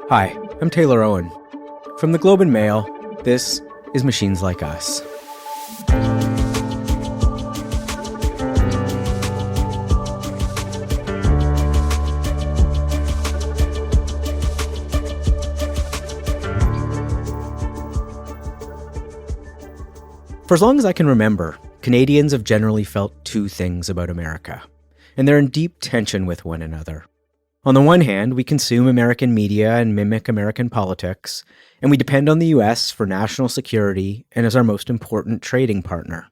Hi, I'm Taylor Owen. From the Globe and Mail, this is Machines Like Us. For as long as I can remember, Canadians have generally felt two things about America, and they're in deep tension with one another. On the one hand, we consume American media and mimic American politics, and we depend on the US for national security and as our most important trading partner.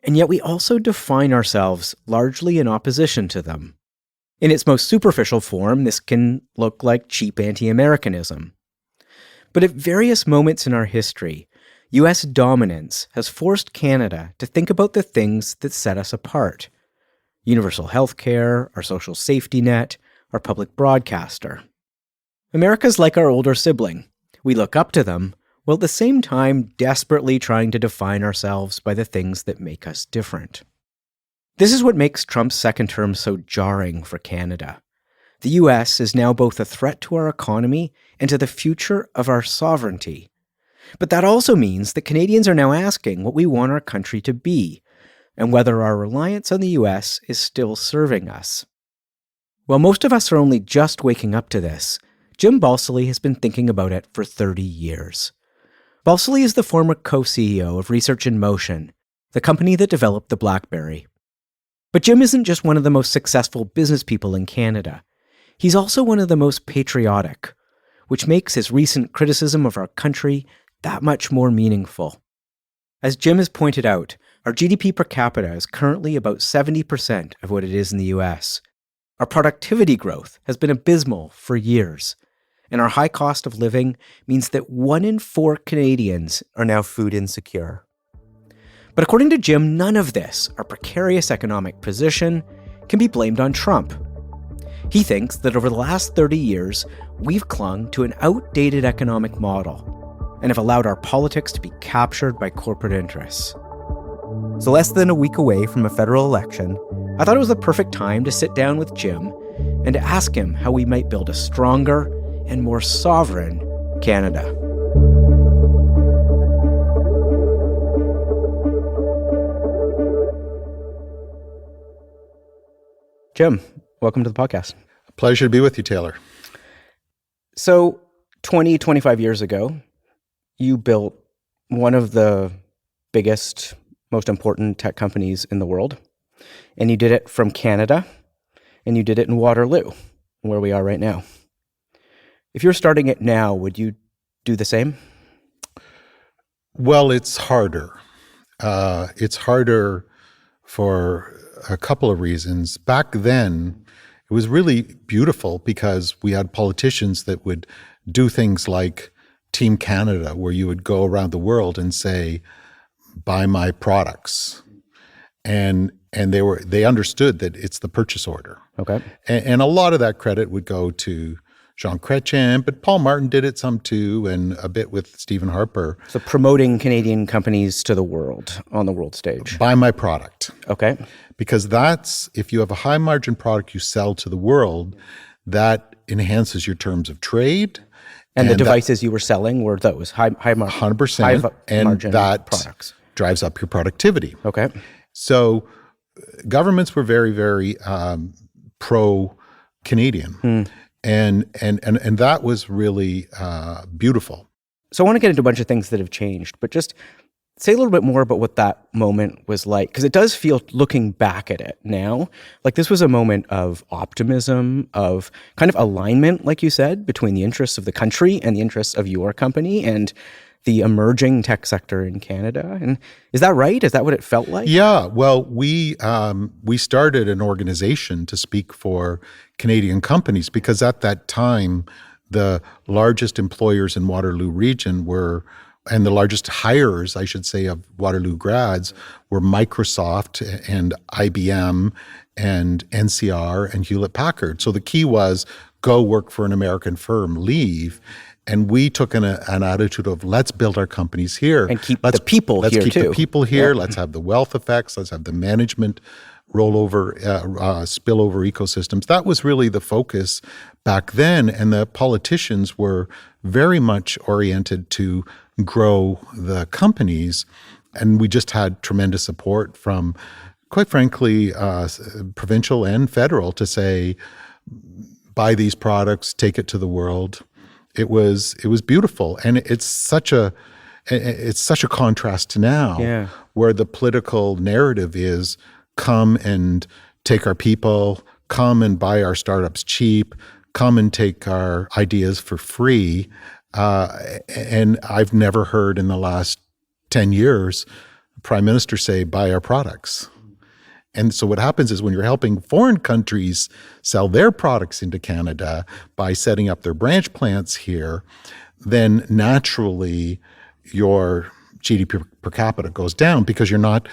And yet we also define ourselves largely in opposition to them. In its most superficial form, this can look like cheap anti-Americanism. But at various moments in our history, US dominance has forced Canada to think about the things that set us apart. Universal health care, our social safety net, our public broadcaster. America's like our older sibling. We look up to them, while at the same time desperately trying to define ourselves by the things that make us different. This is what makes Trump's second term so jarring for Canada. The US is now both a threat to our economy and to the future of our sovereignty. But that also means that Canadians are now asking what we want our country to be, and whether our reliance on the US is still serving us. While most of us are only just waking up to this, Jim Balsillie has been thinking about it for 30 years. Balsillie is the former co-CEO of Research in Motion, the company that developed the Blackberry. But Jim isn't just one of the most successful business people in Canada. He's also one of the most patriotic, which makes his recent criticism of our country that much more meaningful. As Jim has pointed out, our GDP per capita is currently about 70% of what it is in the US. Our productivity growth has been abysmal for years, and our high cost of living means that 1 in 4 Canadians are now food insecure. But according to Jim, none of this, our precarious economic position, can be blamed on Trump. He thinks that over the last 30 years, we've clung to an outdated economic model and have allowed our politics to be captured by corporate interests. So less than a week away from a federal election, I thought it was the perfect time to sit down with Jim and to ask him how we might build a stronger and more sovereign Canada. Jim, welcome to the podcast. A pleasure to be with you, Taylor. So 25 years ago, you built one of the biggest, most important tech companies in the world. And you did it from Canada, and you did it in Waterloo, where we are right now. If you're starting it now, would you do the same? Well, it's harder. It's harder for a couple of reasons. Back then, it was really beautiful because we had politicians that would do things like Team Canada, where you would go around the world and say, buy my products. And they understood that it's the purchase order. Okay. And a lot of that credit would go to Jean Chrétien, but Paul Martin did it some too, and a bit with Stephen Harper. So promoting Canadian companies to the world, on the world stage. Buy my product. Okay. Because that's, if you have a high margin product you sell to the world, that enhances your terms of trade. And the devices you were selling were those high margin 100%, and that products. Drives up your productivity. Okay. So governments were very, very pro-Canadian. And that was really beautiful. So I want to get into a bunch of things that have changed, but just say a little bit more about what that moment was like, because it does feel, looking back at it now, like this was a moment of optimism, of kind of alignment, like you said, between the interests of the country and the interests of your company and the emerging tech sector in Canada. And is that right? Is that what it felt like? Yeah. Well, we started an organization to speak for Canadian companies because at that time, the largest employers in Waterloo region were, and the largest hirers, I should say, of Waterloo grads were Microsoft and IBM and NCR and Hewlett-Packard. So the key was go work for an American firm, leave. And we took an attitude of let's build our companies here. And keep the people here too. Let's keep the people here. Yeah. Let's have the wealth effects. Let's have the management rollover, spillover ecosystems. That was really the focus back then. And the politicians were very much oriented to grow the companies. And we just had tremendous support from, quite frankly, provincial and federal to say, buy these products, take it to the world. It was beautiful. And it's such a contrast to now, where the political narrative is come and take our people, come and buy our startups cheap, come and take our ideas for free. And I've never heard in the last 10 years, the Prime Minister say, buy our products. And so what happens is when you're helping foreign countries sell their products into Canada by setting up their branch plants here, then naturally your GDP per capita goes down because you're not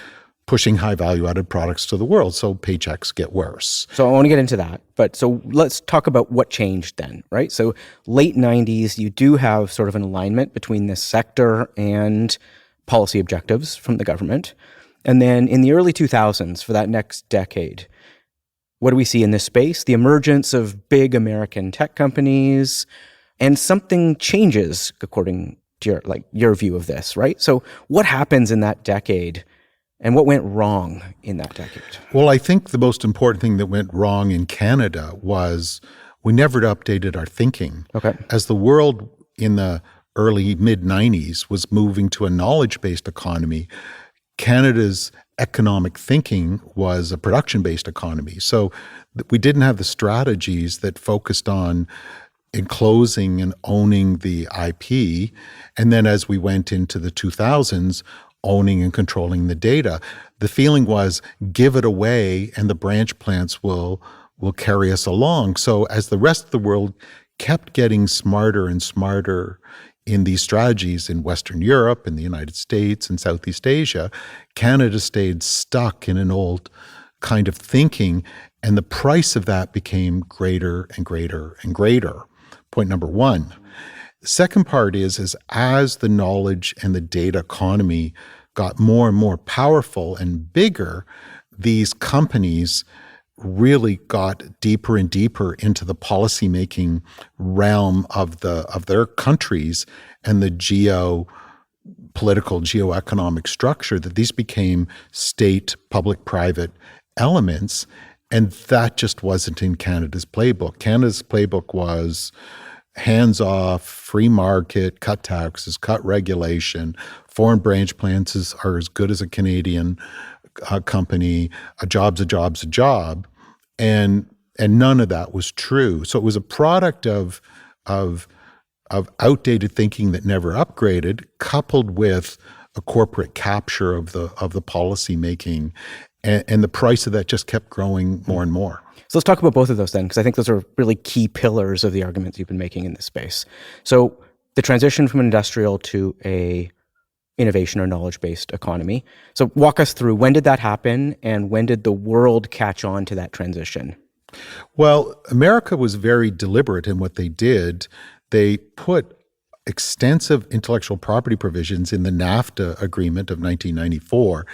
pushing high value added products to the world. So paychecks get worse. So I want to get into that. But so let's talk about what changed then, right? So late 90s, you do have sort of an alignment between this sector and policy objectives from the government. And then in the early 2000s, for that next decade, what do we see in this space? The emergence of big American tech companies, and something changes according to your view of this, right? So what happens in that decade, and what went wrong in that decade? Well, I think the most important thing that went wrong in Canada was we never updated our thinking. Okay. As the world in the early mid-90s was moving to a knowledge-based economy, Canada's economic thinking was a production-based economy. So we didn't have the strategies that focused on enclosing and owning the IP. And then as we went into the 2000s, owning and controlling the data. The feeling was give it away and the branch plants will carry us along. So as the rest of the world kept getting smarter and smarter in these strategies in Western Europe, in the United States, and Southeast Asia, Canada stayed stuck in an old kind of thinking, and the price of that became greater and greater and greater. Point number one. The second part is as the knowledge and the data economy got more and more powerful and bigger, these companies really got deeper and deeper into the policymaking realm of their countries and the geopolitical, geoeconomic structure, that these became state, public-private elements. And that just wasn't in Canada's playbook. Canada's playbook was hands-off, free market, cut taxes, cut regulation. Foreign branch plants are as good as a Canadian company. A job's a job's a job. And none of that was true. So it was a product of outdated thinking that never upgraded, coupled with a corporate capture of the policy making. And the price of that just kept growing more and more. So let's talk about both of those then, because I think those are really key pillars of the arguments you've been making in this space. So the transition from industrial to a innovation or knowledge-based economy. So walk us through, when did that happen, and when did the world catch on to that transition? Well, America was very deliberate in what they did. They put extensive intellectual property provisions in the NAFTA agreement of 1994.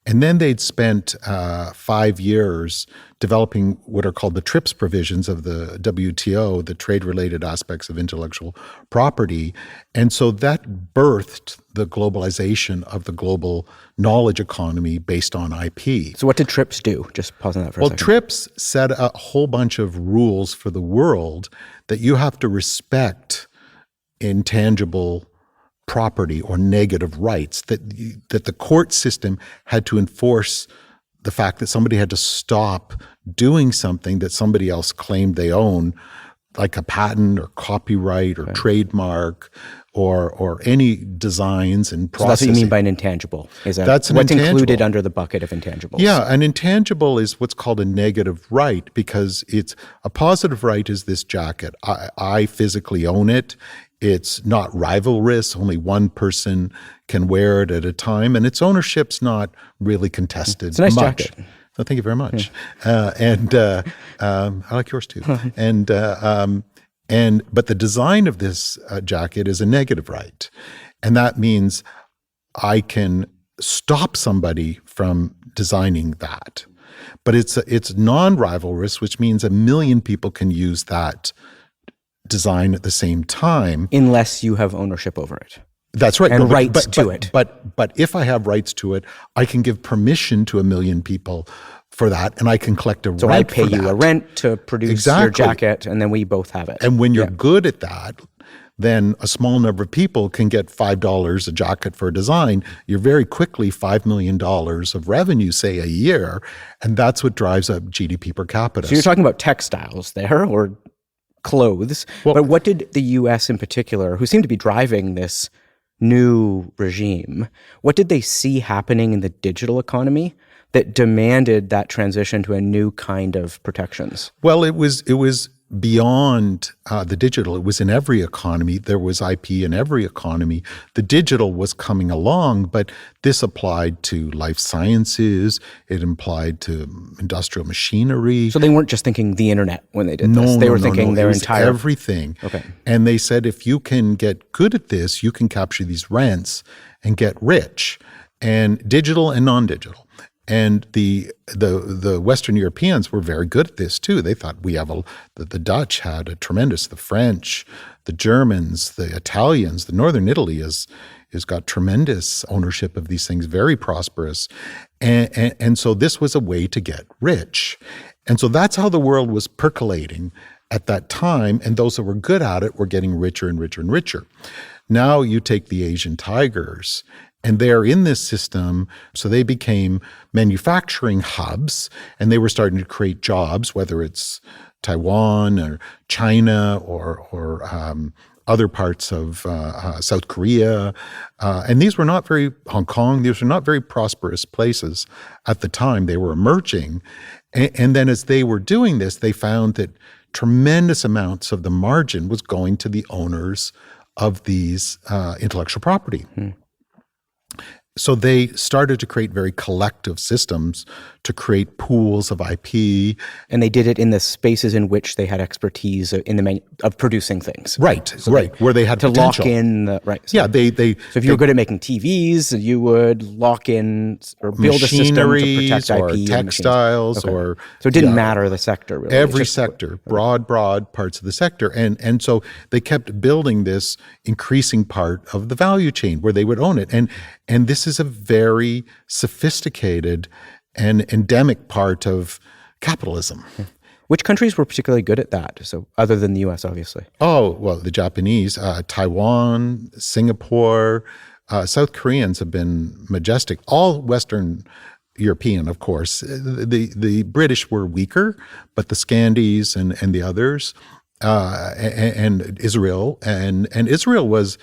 And then they'd spent 5 years developing what are called the TRIPS provisions of the WTO, the trade-related aspects of intellectual property. And so that birthed the globalization of the global knowledge economy based on IP. So what did TRIPS do? Just pause on that for a second. Well, TRIPS set a whole bunch of rules for the world that you have to respect intangible property or negative rights, that the court system had to enforce the fact that somebody had to stop doing something that somebody else claimed they own, like a patent or copyright or trademark or any designs and processing. So that's what you mean by an intangible? That's an what's intangible. Included under the bucket of intangibles? Yeah, an intangible is what's called a negative right, because it's a positive right is this jacket. I physically own it. It's not rivalrous. Only one person can wear it at a time, and its ownership's not really contested. It's a nice much. jacket. So thank you very much. Yeah. I like yours too. But the design of this jacket is a negative right, and that means I can stop somebody from designing that. But it's non-rivalrous, which means 1 million people can use that design at the same time. Unless you have ownership over it. That's right. And rights to it. But if I have rights to it, I can give permission to 1 million people for that, and I can collect a rent for that. So I pay you a rent to produce your jacket, and then we both have it. And when you're good at that, then a small number of people can get $5 a jacket for a design. You're very quickly $5 million of revenue, say, a year, and that's what drives up GDP per capita. So you're talking about textiles there, or clothes. But what did the U.S. in particular, who seemed to be driving this new regime, what did they see happening in the digital economy that demanded that transition to a new kind of protections? Well, it was beyond the digital. It was in every economy. There was IP in every economy. The digital was coming along, but this applied to life sciences. It applied to industrial machinery. So they weren't just thinking the internet when they did this. They were thinking their entire everything. Okay. And they said, if you can get good at this, you can capture these rents and get rich, and digital and non-digital. And the Western Europeans were very good at this too. They thought the Dutch had a tremendous, the French, the Germans, the Italians, the Northern Italy has got tremendous ownership of these things, very prosperous. And so this was a way to get rich. And so that's how the world was percolating at that time. And those that were good at it were getting richer and richer and richer. Now you take the Asian tigers, and they're in this system, so they became manufacturing hubs, and they were starting to create jobs, whether it's Taiwan or China or other parts of South Korea. And these were not very, Hong Kong, these were not very prosperous places at the time. They were emerging. And then as they were doing this, they found that tremendous amounts of the margin was going to the owners of these intellectual property. So they started to create very collective systems to create pools of IP. And they did it in the spaces in which they had expertise in of producing things. Right, so where they had to potential. Lock in the, right. So, yeah, they so if you were good at making TVs, you would lock in or build a system to protect IP. Or textiles or... So it didn't matter the sector, really. Every sector, broad parts of the sector. And so they kept building this increasing part of the value chain where they would own it. And this is a very sophisticated and endemic part of capitalism. Which countries were particularly good at that? So other than the US, obviously. Oh, well, the Japanese, Taiwan, Singapore, South Koreans have been majestic. All Western European, of course. The British were weaker, but the Scandies and the others, and Israel. And Israel was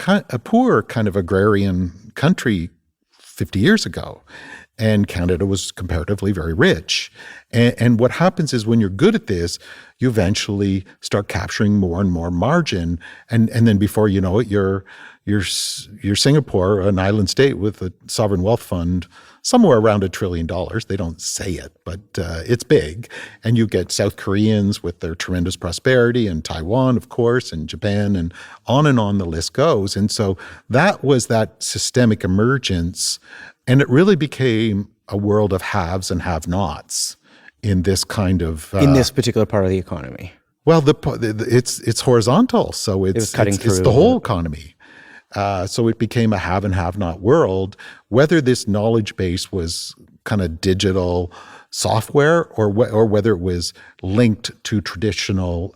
a poor kind of agrarian country 50 years ago. And Canada was comparatively very rich. And what happens is when you're good at this, you eventually start capturing more and more margin. And then before you know it, you're Singapore, an island state with a sovereign wealth fund somewhere around $1 trillion. They don't say it, but it's big. And you get South Koreans with their tremendous prosperity, and Taiwan, of course, and Japan, and on the list goes. And so that was that systemic emergence. And it really became a world of haves and have-nots in this kind of... in this particular part of the economy. Well, it's horizontal, so it's the whole economy. So it became a have and have-not world. Whether this knowledge base was kind of digital software or whether it was linked to traditional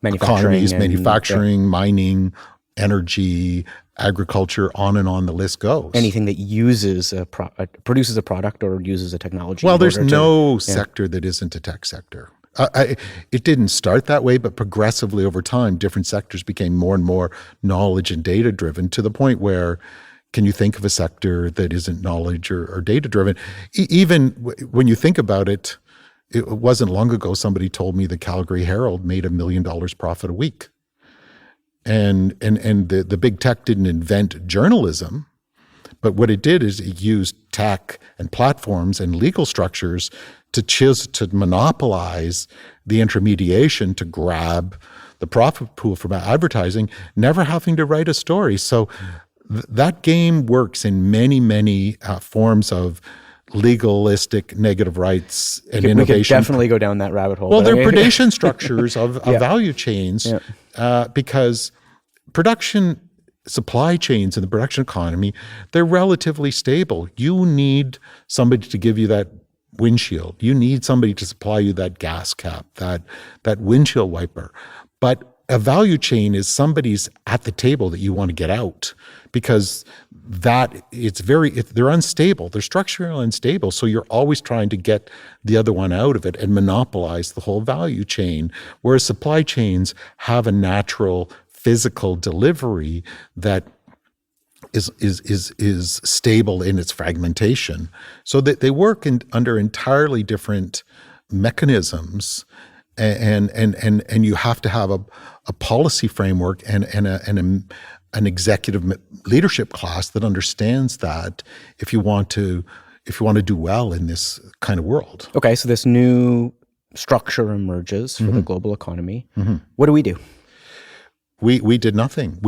economies, manufacturing, mining, energy, agriculture, on the list goes. Anything that uses produces a product or uses a technology. Well, there's no sector that isn't a tech sector. It didn't start that way, but progressively over time, different sectors became more and more knowledge and data driven, to the point where, can you think of a sector that isn't knowledge or data driven? Even when you think about it, it wasn't long ago somebody told me the Calgary Herald made $1 million profit a week. And the big tech didn't invent journalism, but what it did is it used tech and platforms and legal structures to monopolize the intermediation, to grab the profit pool from advertising, never having to write a story. So that game works in many, many forms of legalistic negative rights and We could innovation. definitely go down that rabbit hole. Well, but they're predation structures of value chains because supply chains in the production economy, they're relatively stable. You need somebody to give you that windshield. You need somebody to supply you that gas cap, that windshield wiper. But a value chain is somebody's at the table that you want to get out because they're unstable. They're structurally unstable. So you're always trying to get the other one out of it and monopolize the whole value chain. Whereas supply chains have a natural physical delivery that is stable in its fragmentation. So that they work under entirely different mechanisms. And you have to have a policy framework and an executive leadership class that understands that if you want to do well in this kind of world. Okay, so this new structure emerges for the global economy. What do we do? We did nothing.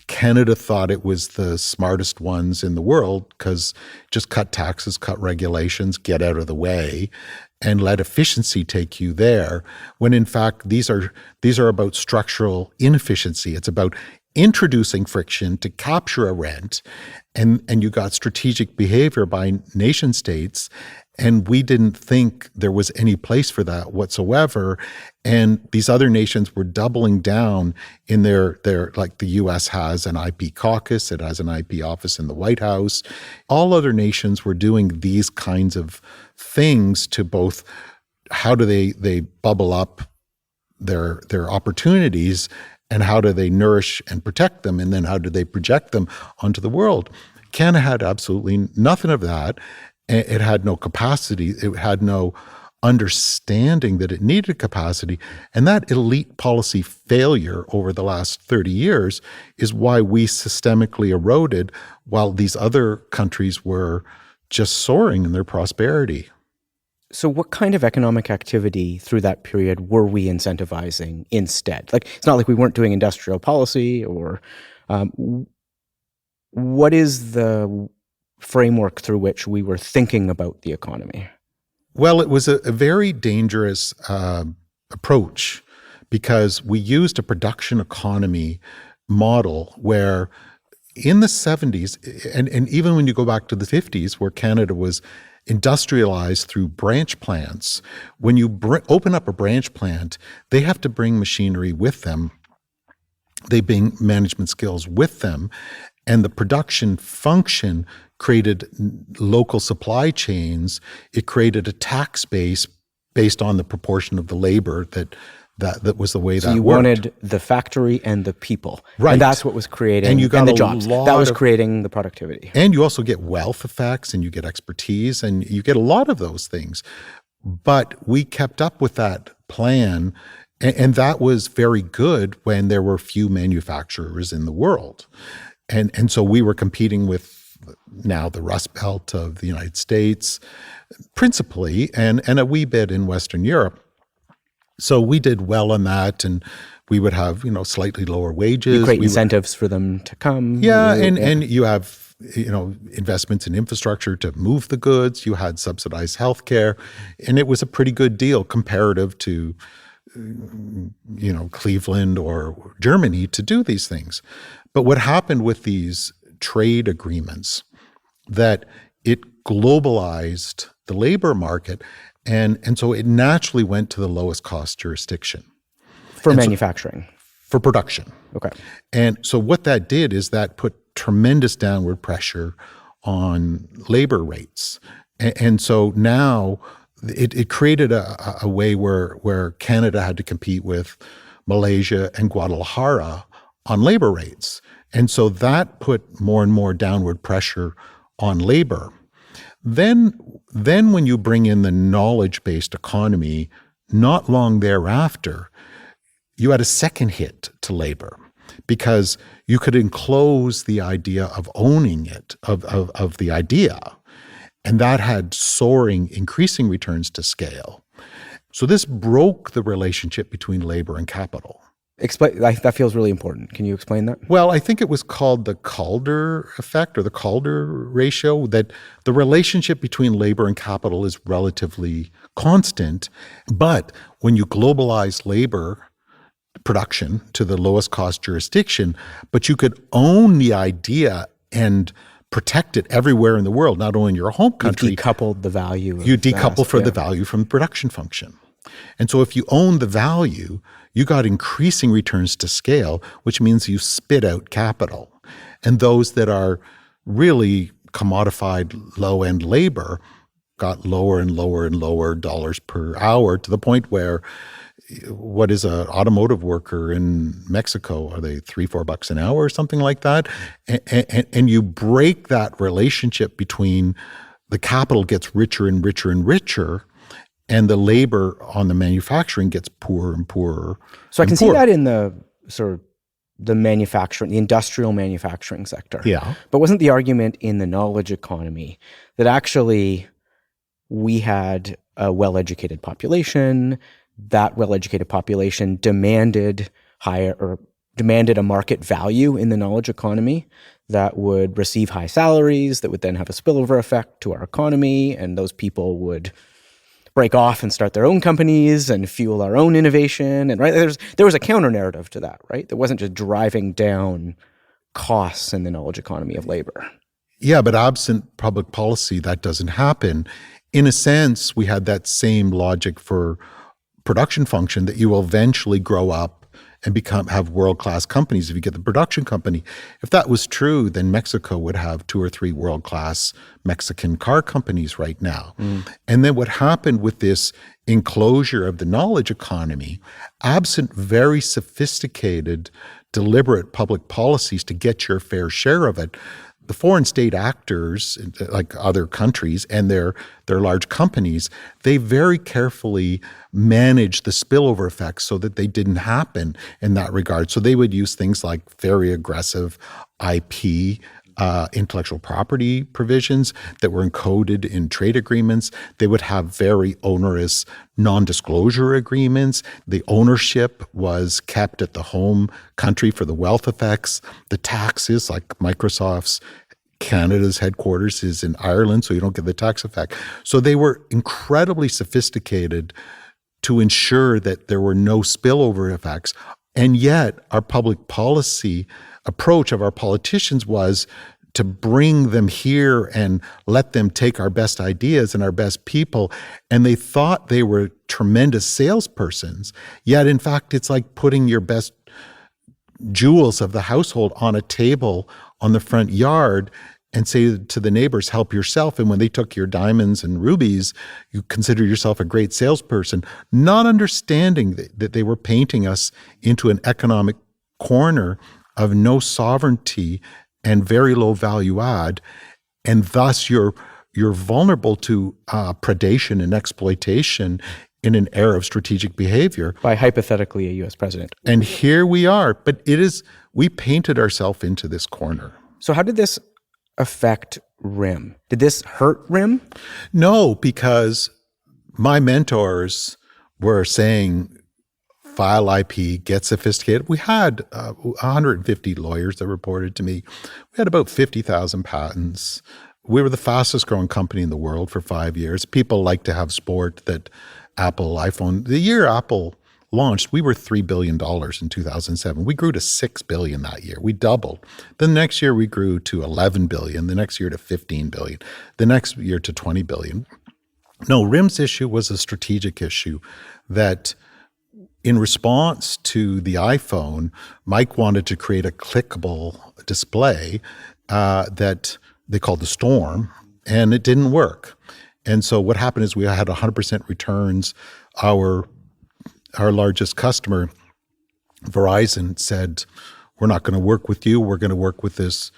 Canada thought it was the smartest ones in the world because just cut taxes, cut regulations, get out of the way, and let efficiency take you there. When in fact, these are about structural inefficiency. It's about introducing friction to capture a rent, and you got strategic behavior by nation states. And we didn't think there was any place for that whatsoever. And these other nations were doubling down in their like the US has an IP caucus, it has an IP office in the White House. All other nations were doing these kinds of things to both how do they bubble up their opportunities and how do they nourish and protect them, and then how do they project them onto the world. Canada had absolutely nothing of that. It had no capacity. It had no understanding that it needed capacity. And that elite policy failure over the last 30 years is why we systemically eroded while these other countries were just soaring in their prosperity. So what kind of economic activity through that period were we incentivizing instead? Like, it's not like we weren't doing industrial policy or what is the framework through which we were thinking about the economy? Well, it was a very dangerous approach because we used a production economy model where in the 70s, and even when you go back to the 50s, where Canada was industrialized through branch plants, when you open up a branch plant, they have to bring machinery with them. They bring management skills with them. And the production function created local supply chains. It created a tax base based on the proportion of the labor that was the way that worked. So you wanted the factory and the people. Right. And that's what was creating, and you got the jobs. That was creating the productivity. And you also get wealth effects and you get expertise and you get a lot of those things. But we kept up with that plan, and that was very good when there were few manufacturers in the world. And so we were competing with now the Rust Belt of the United States, principally, and a wee bit in Western Europe. So we did well on that, and we would have, slightly lower wages. You create incentives for them to come. Yeah, and you have, investments in infrastructure to move the goods. You had subsidized healthcare, and it was a pretty good deal comparative to, Cleveland or Germany to do these things. But what happened with these trade agreements, that it globalized the labor market, and so it naturally went to the lowest cost jurisdiction. For manufacturing. For production. Okay. And so what that did is that put tremendous downward pressure on labor rates. And so now it created a way where Canada had to compete with Malaysia and Guadalajara on labor rates. And so that put more and more downward pressure on labor. Then when you bring in the knowledge-based economy, not long thereafter, you had a second hit to labor because you could enclose the idea of owning it, of the idea. And that had increasing returns to scale. So this broke the relationship between labor and capital. Explain. That feels really important. Can you explain that? Well, I think it was called the Calder effect or the Calder ratio, that the relationship between labor and capital is relatively constant. But when you globalize labor production to the lowest cost jurisdiction, but you could own the idea and protect it everywhere in the world, not only in your home country. You decoupled the value. You decouple the value from the production function. And so if you own the value, you got increasing returns to scale, which means you spit out capital. And those that are really commodified low-end labor got lower and lower and lower dollars per hour, to the point where what is an automotive worker in Mexico? Are they $3-4 an hour or something like that? And you break that relationship between the capital gets richer and richer and richer, and the labor on the manufacturing gets poorer and poorer. So I can see that in the sort of the manufacturing, the industrial manufacturing sector. Yeah. But wasn't the argument in the knowledge economy that actually we had a well-educated population, that well-educated population demanded a market value in the knowledge economy that would receive high salaries, that would then have a spillover effect to our economy, and those people would break off and start their own companies and fuel our own innovation. And right, there was a counter narrative to that, right? That wasn't just driving down costs in the knowledge economy of labor. Yeah, but absent public policy, that doesn't happen. In a sense, we had that same logic for production function, that you will eventually grow up and have world-class companies if you get the production company. If that was true, then Mexico would have 2 or 3 world-class Mexican car companies right now. And then what happened with this enclosure of the knowledge economy, absent very sophisticated, deliberate public policies to get your fair share of it, the foreign state actors, like other countries and their large companies, they very carefully managed the spillover effects so that they didn't happen in that regard. So they would use things like very aggressive IP, intellectual property provisions that were encoded in trade agreements. They would have very onerous non-disclosure agreements. The ownership was kept at the home country for the wealth effects. The taxes, like Microsoft's Canada's headquarters is in Ireland, so you don't get the tax effect. So they were incredibly sophisticated to ensure that there were no spillover effects. And yet our public policy approach of our politicians was to bring them here and let them take our best ideas and our best people. And they thought they were tremendous salespersons. Yet, in fact, it's like putting your best jewels of the household on a table on the front yard and say to the neighbors, help yourself. And when they took your diamonds and rubies, you consider yourself a great salesperson, not understanding that they were painting us into an economic corner of no sovereignty and very low value add. And thus you're vulnerable to predation and exploitation in an era of strategic behavior. By hypothetically a U.S. president. And here we are. But we painted ourselves into this corner. So how did this affect RIM? Did this hurt RIM? No, because my mentors were saying, file IP, get sophisticated. We had 150 lawyers that reported to me. We had about 50,000 patents. We were the fastest growing company in the world for 5 years. People like to have sport that Apple, iPhone, the year Apple launched, we were $3 billion in 2007. We grew to $6 billion that year. We doubled. The next year we grew to $11 billion. The next year to $15 billion. The next year to $20 billion. No, RIM's issue was a strategic issue that in response to the iPhone, Mike wanted to create a clickable display that they called the Storm, and it didn't work. And so what happened is we had 100% returns. Our largest customer, Verizon, said, we're not going to work with you. We're going to work with this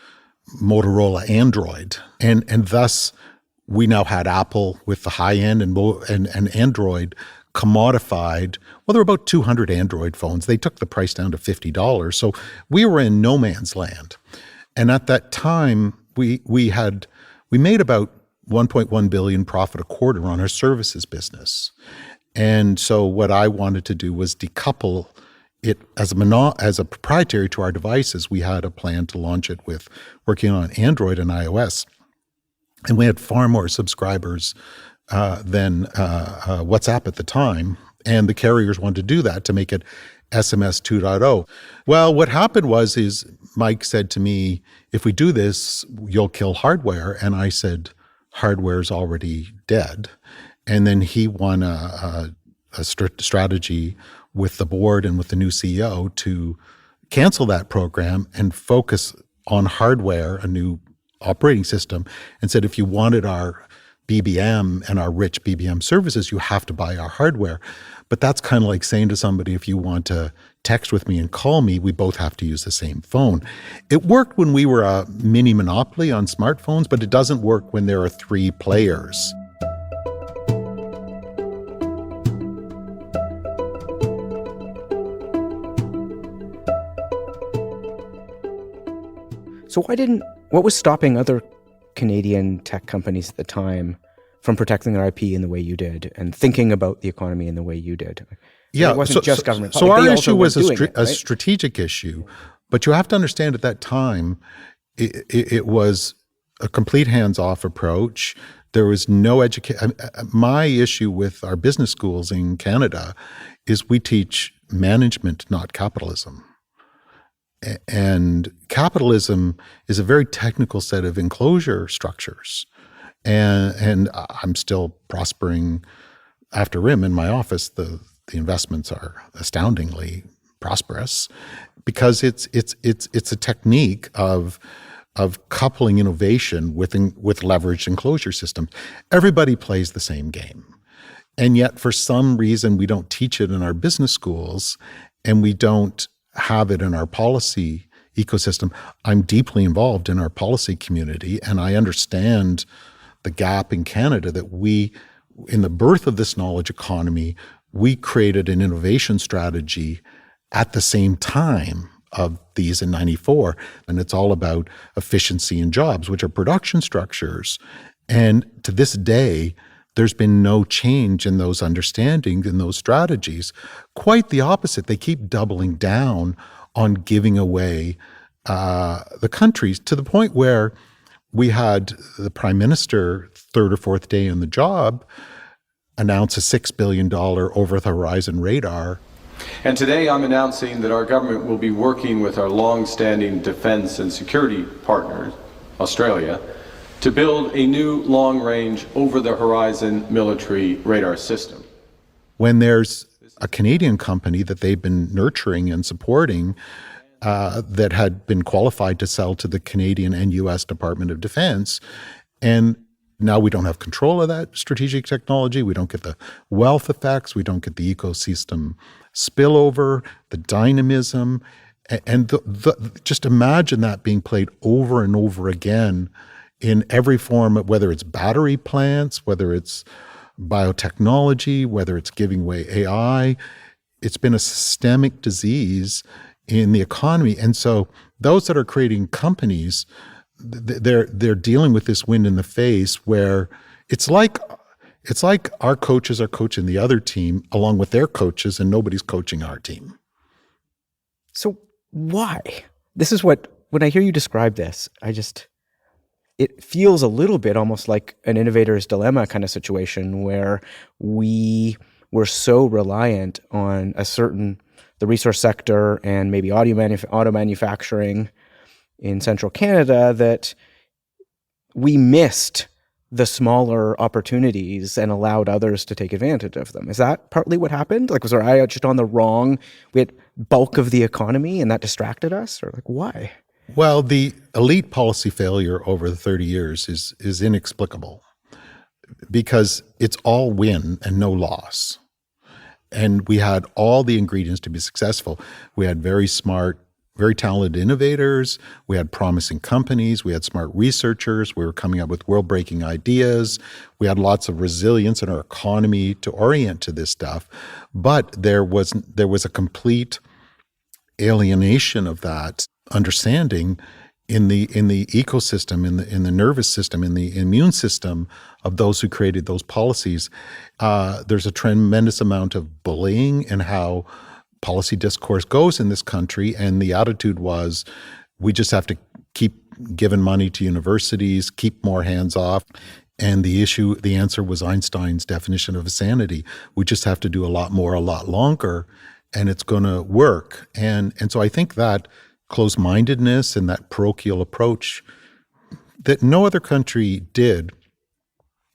Motorola Android. And thus, we now had Apple with the high end and Android commodified. Well, there were about 200 Android phones. They took the price down to $50. So we were in no man's land. And at that time, we made about 1.1 billion profit a quarter on our services business. And so what I wanted to do was decouple it as a proprietary to our devices. We had a plan to launch it with working on Android and iOS, and we had far more subscribers than WhatsApp at the time, and the carriers wanted to do that to make it SMS 2.0. Well, what happened is Mike said to me, if we do this, you'll kill hardware. And I said, hardware's already dead. And then he won a strategy with the board and with the new CEO to cancel that program and focus on hardware, a new operating system, and said, if you wanted our BBM and our rich BBM services, you have to buy our hardware. But that's kind of like saying to somebody, if you want to text with me and call me, we both have to use the same phone. It worked when we were a mini monopoly on smartphones, but it doesn't work when there are 3 players. So what was stopping other Canadian tech companies at the time from protecting their IP in the way you did and thinking about the economy in the way you did? Yeah, it wasn't just government. So our issue was a strategic issue, but you have to understand at that time, it was a complete hands-off approach. There was no education. My issue with our business schools in Canada is we teach management, not capitalism. And capitalism is a very technical set of enclosure structures. And I'm still prospering after RIM in my office. The investments are astoundingly prosperous because it's a technique of coupling innovation with leveraged enclosure systems. Everybody plays the same game. And yet for some reason we don't teach it in our business schools, and we don't have it in our policy ecosystem. I'm deeply involved in our policy community, and I understand the gap in Canada that in the birth of this knowledge economy, we created an innovation strategy at the same time of these in 94. And it's all about efficiency and jobs, which are production structures. And to this day, there's been no change in those understandings and those strategies. Quite the opposite. They keep doubling down on giving away the countries, to the point where we had the Prime Minister, 3rd or 4th day in the job, announce a $6 billion over-the-horizon radar. And today I'm announcing that our government will be working with our long-standing defense and security partner, Australia, to build a new long-range over-the-horizon military radar system. When there's a Canadian company that they've been nurturing and supporting that had been qualified to sell to the Canadian and U.S. Department of Defense, and now we don't have control of that strategic technology. We don't get the wealth effects. We don't get the ecosystem spillover, the dynamism, and just imagine that being played over and over again in every form, whether it's battery plants, whether it's biotechnology, whether it's giving away AI. It's been a systemic disease in the economy. And so those that are creating companies, they're dealing with this wind in the face, where it's like our coaches are coaching the other team along with their coaches, and nobody's coaching our team. So why? This is when I hear you describe this, it feels a little bit almost like an innovator's dilemma kind of situation, where we were so reliant on the resource sector and maybe auto manufacturing in central Canada that we missed the smaller opportunities and allowed others to take advantage of them. Is that partly what happened? Like, was our eye just on the wrong, we had bulk of the economy and that distracted us? Or like, why? Well, the elite policy failure over the 30 years is inexplicable, because it's all win and no loss. And we had all the ingredients to be successful. We had very smart, very talented innovators. We had promising companies. We had smart researchers. We were coming up with world-breaking ideas. We had lots of resilience in our economy to orient to this stuff. But there was a complete alienation of that understanding in the ecosystem, in the nervous system, in the immune system of those who created those policies. There's a tremendous amount of bullying in how policy discourse goes in this country. And the attitude was, we just have to keep giving money to universities, keep more hands off. And the answer was Einstein's definition of insanity. We just have to do a lot more, a lot longer, and it's going to work. And so I think that closed-mindedness and that parochial approach that no other country did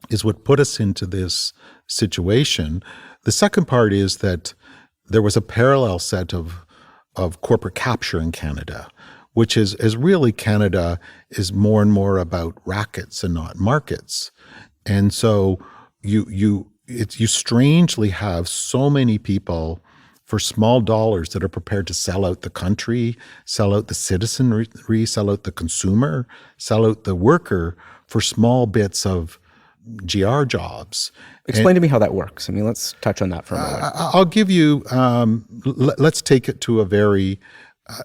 is what put us into this situation. The second part is that there was a parallel set of corporate capture in Canada, which is really Canada is more and more about rackets and not markets. And so you strangely have so many people for small dollars that are prepared to sell out the country, sell out the citizenry, sell out the consumer, sell out the worker for small bits of GR jobs. Explain to me how that works. I mean, let's touch on that for a moment. I'll give you, let's take it to a very,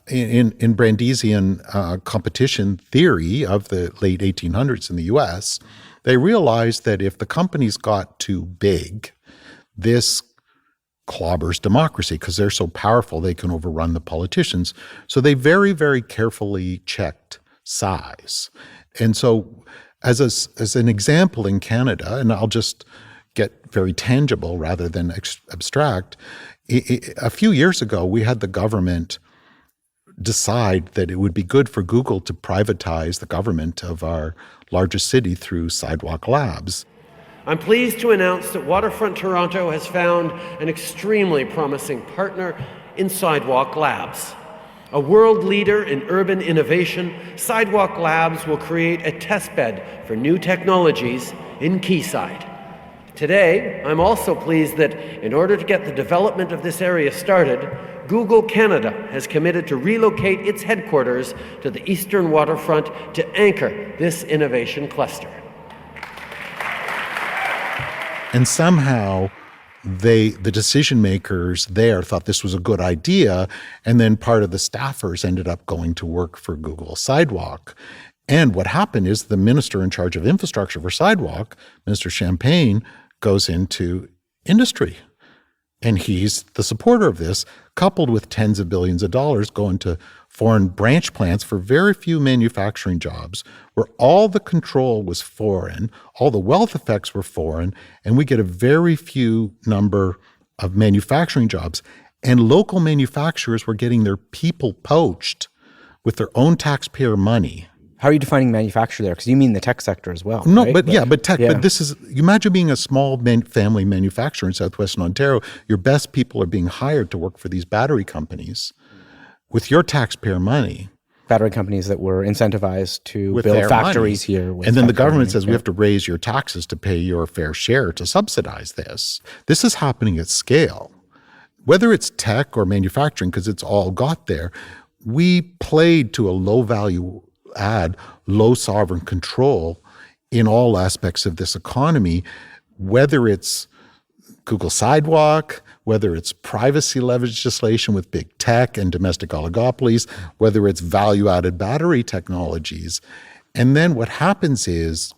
in Brandeisian competition theory of the late 1800s in the US, they realized that if the companies got too big, this clobbers democracy because they're so powerful they can overrun the politicians. So they very, very carefully checked size. And so as an example in Canada, and I'll just get very tangible rather than abstract, a few years ago, we had the government decide that it would be good for Google to privatize the government of our largest city through Sidewalk Labs. I'm pleased to announce that Waterfront Toronto has found an extremely promising partner in Sidewalk Labs. A world leader in urban innovation, Sidewalk Labs will create a testbed for new technologies in Quayside. Today, I'm also pleased that in order to get the development of this area started, Google Canada has committed to relocate its headquarters to the eastern waterfront to anchor this innovation cluster. And somehow the decision makers there thought this was a good idea, and then part of the staffers ended up going to work for Google Sidewalk. And what happened is the minister in charge of infrastructure for Sidewalk, Minister Champagne, goes into industry. And he's the supporter of this, coupled with tens of billions of dollars going to foreign branch plants for very few manufacturing jobs, where all the control was foreign, all the wealth effects were foreign, and we get a very few number of manufacturing jobs. And local manufacturers were getting their people poached with their own taxpayer money. How are you defining manufacture there? Because you mean the tech sector as well. No, right? but tech. Yeah. But this is, you imagine being a small family manufacturer in southwestern Ontario. Your best people are being hired to work for these battery companies with your taxpayer money. Battery companies that were incentivized to with build factories money. here. With and then the government money. says, we have to raise your taxes to pay your fair share to subsidize this. This is happening at scale. Whether it's tech or manufacturing, because it's all got there, we played to a low value add, low sovereign control in all aspects of this economy, whether it's Google Sidewalk, whether it's privacy legislation with big tech and domestic oligopolies, whether it's value-added battery technologies. And then what happens is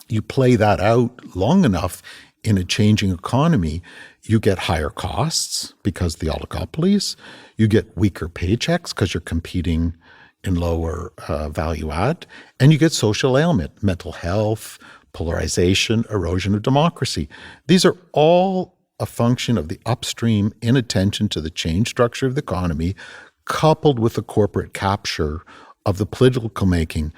you play that out long enough in a changing economy, you get higher costs because of the oligopolies, you get weaker paychecks because you're competing in lower value add, and you get social ailment, mental health, polarization, erosion of democracy. These are all a function of the upstream inattention to the change structure of the economy, coupled with the corporate capture of the political making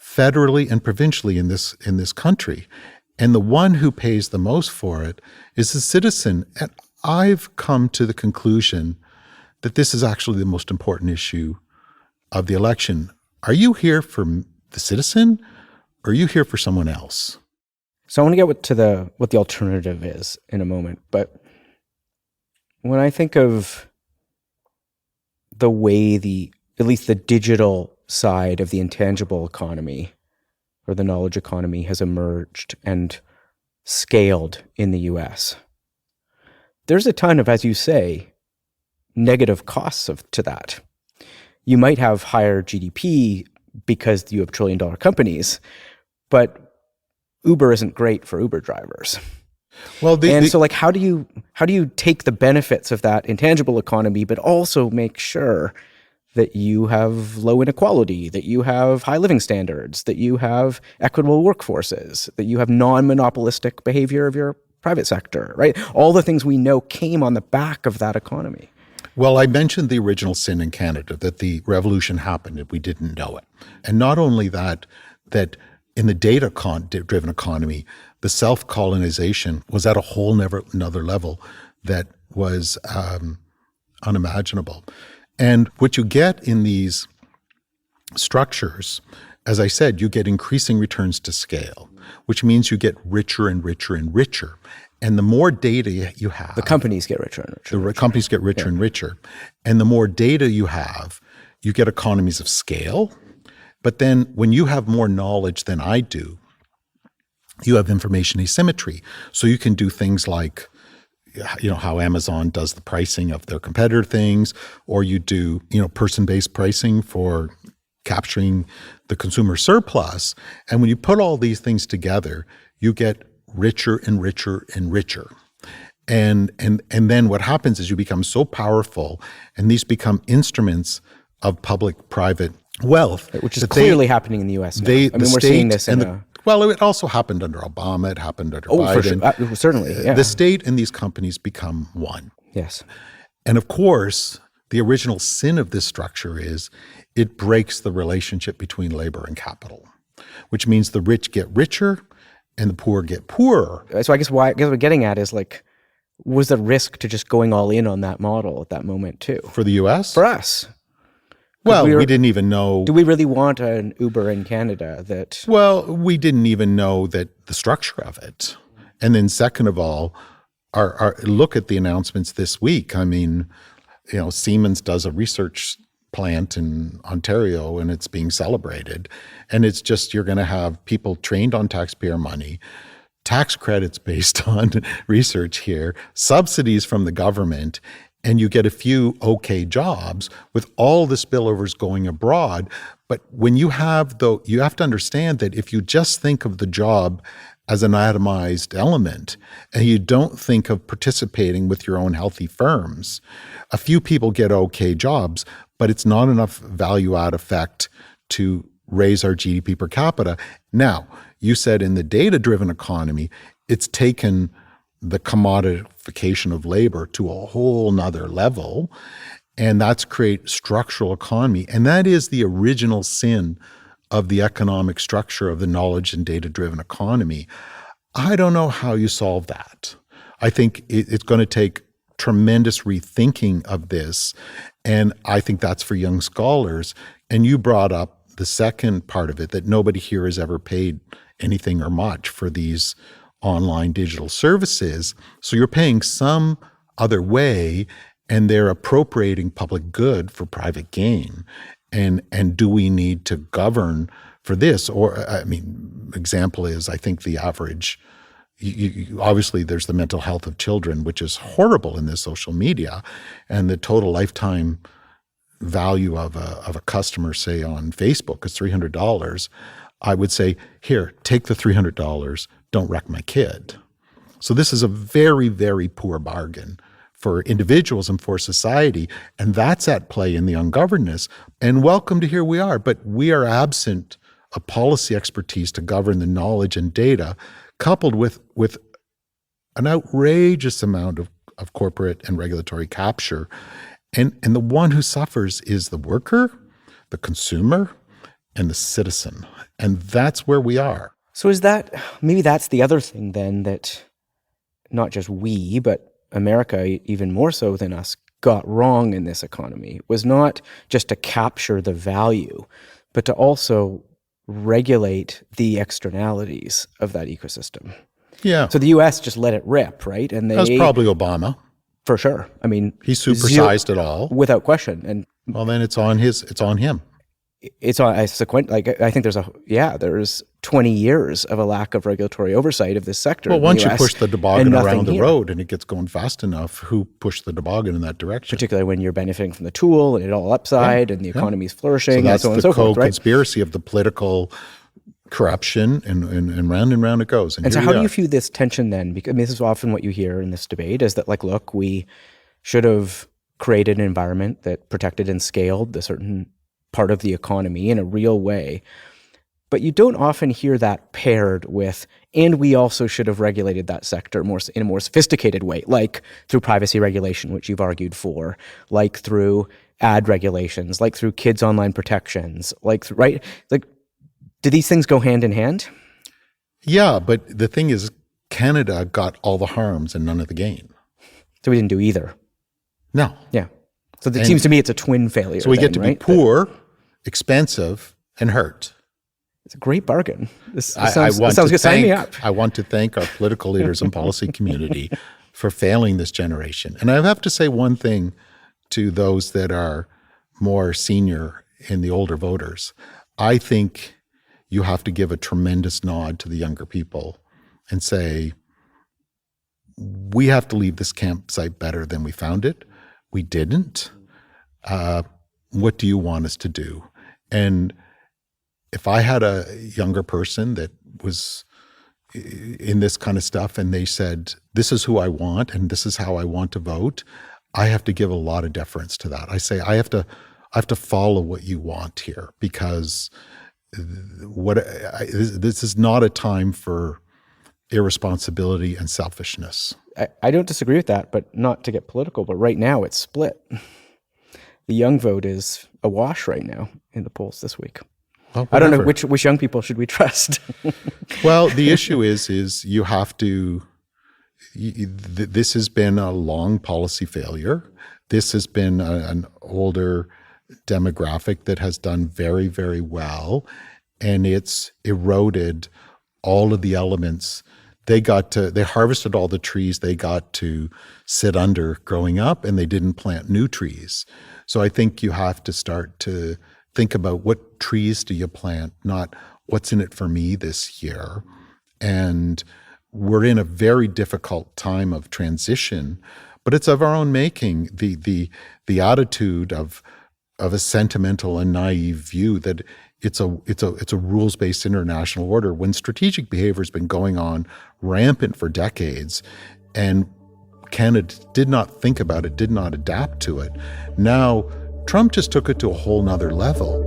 federally and provincially in this country. And the one who pays the most for it is the citizen. And I've come to the conclusion that this is actually the most important issue of the election. Are you here for the citizen, or are you here for someone else? So I want to get to what the alternative is in a moment. But when I think of the way at least the digital side of the intangible economy or the knowledge economy has emerged and scaled in the US, there's a ton of, as you say, negative costs to that. You might have higher GDP because you have trillion-dollar companies, but Uber isn't great for Uber drivers. Well, so like, how do you take the benefits of that intangible economy, but also make sure that you have low inequality, that you have high living standards, that you have equitable workforces, that you have non-monopolistic behavior of your private sector, right? All the things we know came on the back of that economy. Well, I mentioned the original sin in Canada, that the revolution happened and we didn't know it. And not only that in the data-driven economy, the self-colonization was at a whole another level that was unimaginable. And what you get in these structures, as I said, you get increasing returns to scale, which means you get richer and richer and richer. And the more data you have, the companies get richer and richer. The companies get richer and richer. And the more data you have, you get economies of scale. But then when you have more knowledge than I do, you have information asymmetry. So you can do things like, how Amazon does the pricing of their competitor things, or you do, person-based pricing for capturing the consumer surplus. And when you put all these things together, you get richer and richer and richer. And then what happens is you become so powerful, and these become well of public-private wealth. Which is clearly happening in the U.S. now. We're seeing this well, it also happened under Obama. It happened under Biden. For sure. Certainly, yeah. The state and these companies become one. Yes. And of course, the original sin of this structure is it breaks the relationship between labor and capital, which means the rich get richer and the poor get poorer. So I guess what we're getting at is was the risk to just going all in on that model at that moment too? For the U.S.? For us. Well, we didn't even know. Do we really want an Uber in Canada that? Well, we didn't even know that the structure of it. And then second of all, our look at the announcements this week. I mean, Siemens does a research plant in Ontario and it's being celebrated. And it's just, you're going to have people trained on taxpayer money, tax credits based on research here, subsidies from the government, and you get a few okay jobs with all the spillovers going abroad. But when you have you have to understand that if you just think of the job as an atomized element and you don't think of participating with your own healthy firms, a few people get okay jobs, but it's not enough value add effect to raise our GDP per capita. Now, you said in the data-driven economy, it's taken the commodification of labor to a whole nother level, and that's create structural economy. And that is the original sin of the economic structure of the knowledge and data-driven economy. I don't know how you solve that. I think it's going to take tremendous rethinking of this, and I think that's for young scholars. And you brought up the second part of it, that nobody here has ever paid anything or much for these online digital services. So you're paying some other way and they're appropriating public good for private gain. And do we need to govern for this? Or, example is, I think the average, obviously there's the mental health of children, which is horrible in this social media, and the total lifetime value of a customer, say on Facebook, is $300. I would say, here, take the $300, don't wreck my kid. So this is a very, very poor bargain for individuals and for society, and that's at play in the ungovernedness. And welcome to here we are, but we are absent a policy expertise to govern the knowledge and data, coupled with an outrageous amount of corporate and regulatory capture. And the one who suffers is the worker, the consumer, and the citizen. And that's where we are. So maybe that's the other thing then, that not just we, but America, even more so than us, got wrong in this economy, was not just to capture the value, but to also regulate the externalities of that ecosystem. Yeah. So the U.S. just let it rip, right? And that was probably Obama. For sure. I mean, he supersized it all. Without question. And well, then it's on him. It's on a sequent. I think there's 20 years of a lack of regulatory oversight of this sector. Well, once you push the toboggan around the road and it gets going fast enough, who pushed the toboggan in that direction? Particularly when you're benefiting from the tool and it all upside and the economy's flourishing, so that's and so on the and so forth, right? co-conspiracy of the political corruption, and round it goes. And so here how we do you are. view this tension then? Because this is often what you hear in this debate is that, like, look, we should have created an environment that protected and scaled the certain part of the economy in a real way. But you don't often hear that paired with, and we also should have regulated that sector more in a more sophisticated way, like through privacy regulation, which you've argued for, like through ad regulations, like through kids' online protections, right? Like, do these things go hand in hand? Yeah, but the thing is, Canada got all the harms and none of the gain. So we didn't do either. No. Yeah. So it seems to me it's a twin failure. So we get to right? be poor, expensive, and hurt. It's a great bargain. This I sounds want good. to Sign me thank, up. I want to thank our political leaders and policy community for failing this generation. And I have to say one thing to those that are more senior in the older voters. I think you have to give a tremendous nod to the younger people and say, we have to leave this campsite better than we found it. We didn't. What do you want us to do? And if I had a younger person that was in this kind of stuff and they said, this is who I want and this is how I want to vote, I have to give a lot of deference to that. I say, I have to follow what you want here, because this is not a time for irresponsibility and selfishness. I don't disagree with that, but not to get political, but right now it's split. The young vote is awash right now in the polls this week. Well, I don't know which young people should we trust. Well, the issue is you have to, this has been a long policy failure. This has been an older demographic that has done very, very well, and it's eroded all of the elements. They harvested all the trees they got to sit under growing up, and they didn't plant new trees. So I think you have to start to think about what trees do you plant, not what's in it for me this year. And we're in a very difficult time of transition, but it's of our own making. The attitude of a sentimental and naive view that it's a rules-based international order, when strategic behavior has been going on rampant for decades, and Canada did not think about it, did not adapt to it. Now, Trump just took it to a whole nother level.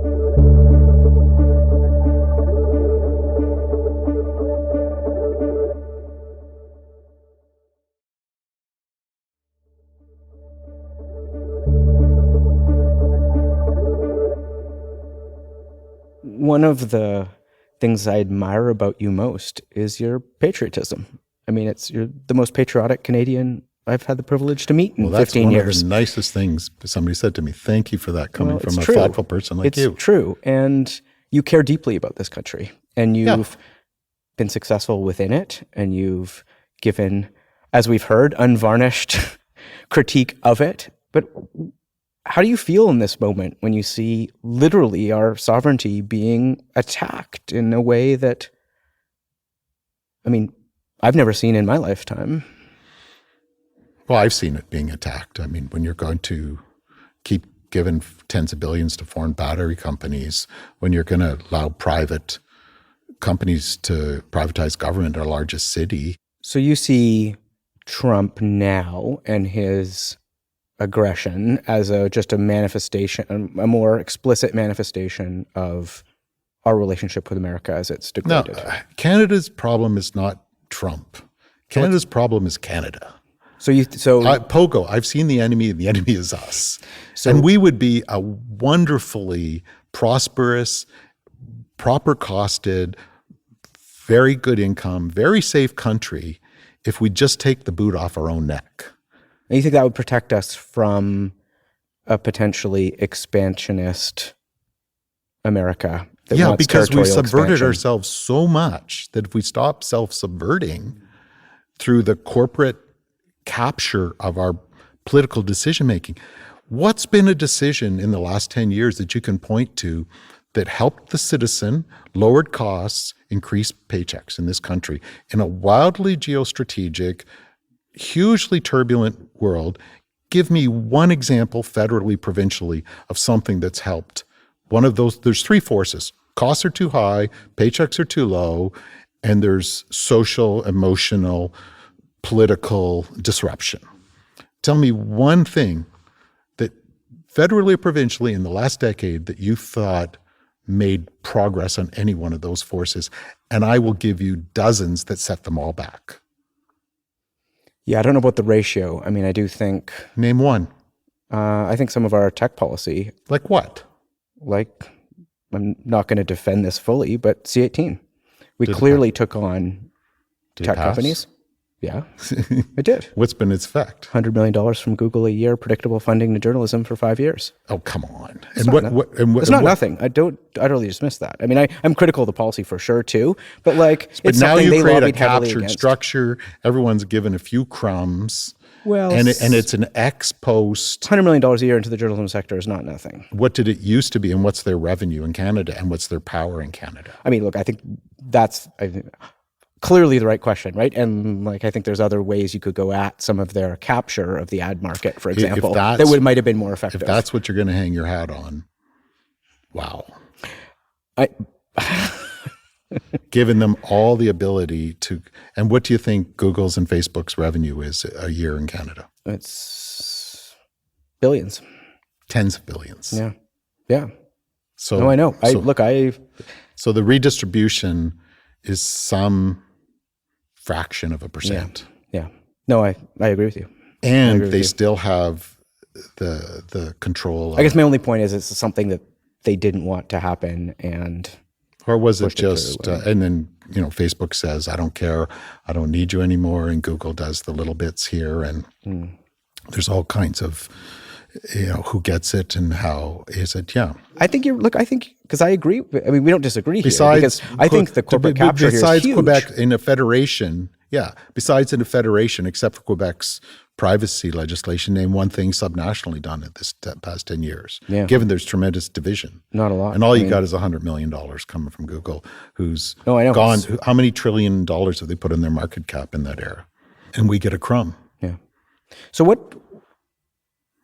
One of the things I admire about you most is your patriotism. I mean, you're the most patriotic Canadian I've had the privilege to meet in 15 years. That's one of the nicest things somebody said to me. Thank you for that, coming from a true. thoughtful person like you. It's true. And you care deeply about this country. And you've been successful within it. And you've given, as we've heard, unvarnished critique of it. But how do you feel in this moment when you see literally our sovereignty being attacked in a way that, I mean, I've never seen in my lifetime? Well, I've seen it being attacked. I mean, when you're going to keep giving tens of billions to foreign battery companies, when you're going to allow private companies to privatize government in our largest city. So you see Trump now and his aggression as just a manifestation, a more explicit manifestation of our relationship with America as it's degraded. No, Canada's problem is not Trump. Canada's problem is Canada. Pogo, I've seen the enemy, and the enemy is us. And we would be a wonderfully prosperous, proper costed, very good income, very safe country if we just take the boot off our own neck. And you think that would protect us from a potentially expansionist America that wants because we've territorial subverted expansion? ourselves so much that if we stop self-subverting through the corporate capture of our political decision-making, what's been a decision in the last 10 years that you can point to that helped the citizen, lowered costs, increased paychecks in this country in a wildly geostrategic, hugely turbulent world? Give me one example federally, provincially, of something that's helped. One of those, there's three forces: Costs are too high, paychecks are too low, and there's social, emotional, political disruption. Tell me one thing that federally or provincially in the last decade that you thought made progress on any one of those forces, and I will give you dozens that set them all back. Yeah, I don't know about the ratio. I mean, I do think... Name one. I think some of our tech policy... Like what? Like, I'm not going to defend this fully, but C-18. We clearly took on tech companies. Yeah, it did. What's been its effect? $100 million from Google a year, predictable funding to journalism for 5 years. Oh, come on. It's not nothing. I don't utterly dismiss that. I mean, I'm critical of the policy for sure too, but like, it's now something you they create a lobbied heavily captured against. structure. Everyone's given a few crumbs. Well, and it's an ex post. $100 million a year into the journalism sector is not nothing. What did it used to be, and what's their revenue in Canada, and what's their power in Canada? I mean, look, I think that's clearly the right question, right? And like, I think there's other ways you could go at some of their capture of the ad market, for example, that might have been more effective. If that's what you're going to hang your hat on, wow. Given them all the ability to, and what do you think Google's and Facebook's revenue is a year in Canada? It's billions. Tens of billions. Yeah. Yeah. So no, I know. So the redistribution is some fraction of a percent. Yeah. No, I agree with you. And they still have the control. I guess my only point is it's something that they didn't want to happen, and or was it just and then Facebook says, I don't care, I don't need you anymore, and Google does the little bits here, and there's all kinds of who gets it and how is it. Yeah, I think because I agree. I mean, we don't disagree here, because I think the corporate capture here is huge. Quebec in a federation, besides in a federation, except for Quebec's privacy legislation, name one thing subnationally done in this past 10 years, given there's tremendous division. Not a lot. And all you got is $100 million coming from Google, who's gone. How many $1 trillion have they put in their market cap in that era? And we get a crumb. Yeah. So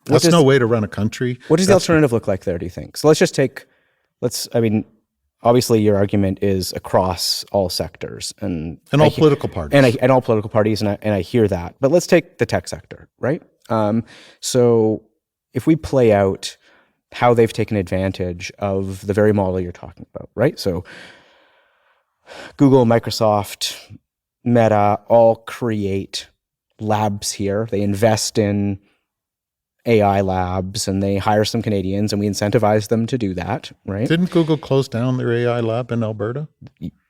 that's no way to run a country. What does the alternative look like there, do you think? So obviously your argument is across all sectors and all political parties. And all political parties, and I hear that. But let's take the tech sector, right? So if we play out how they've taken advantage of the very model you're talking about, right? So Google, Microsoft, Meta all create labs here. They invest in AI labs, and they hire some Canadians, and we incentivize them to do that, right? Didn't Google close down their AI lab in Alberta?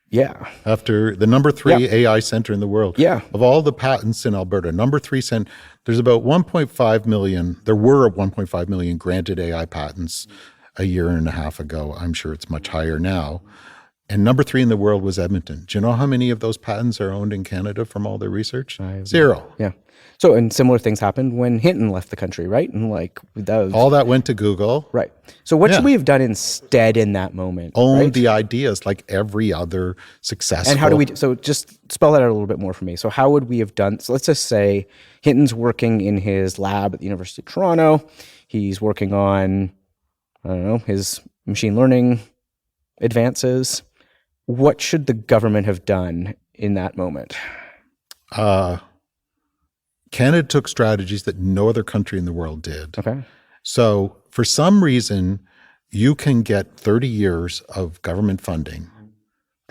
Yeah. After the number 3 AI center in the world. Yeah. Of all the patents in Alberta, number 3 there's about 1.5 million, there were 1.5 million granted AI patents a year and a half ago. I'm sure it's much higher now. And number 3 in the world was Edmonton. Do you know how many of those patents are owned in Canada from all their research? 0. Yeah. So, and similar things happened when Hinton left the country, right? And all that went to Google. Right. So what should we have done instead in that moment? Own the ideas like every other successful. And how do we, so just spell that out a little bit more for me. So how would we have done, so let's just say Hinton's working in his lab at the University of Toronto. He's working on, his machine learning advances. What should the government have done in that moment? Canada took strategies that no other country in the world did. Okay. So for some reason, you can get 30 years of government funding,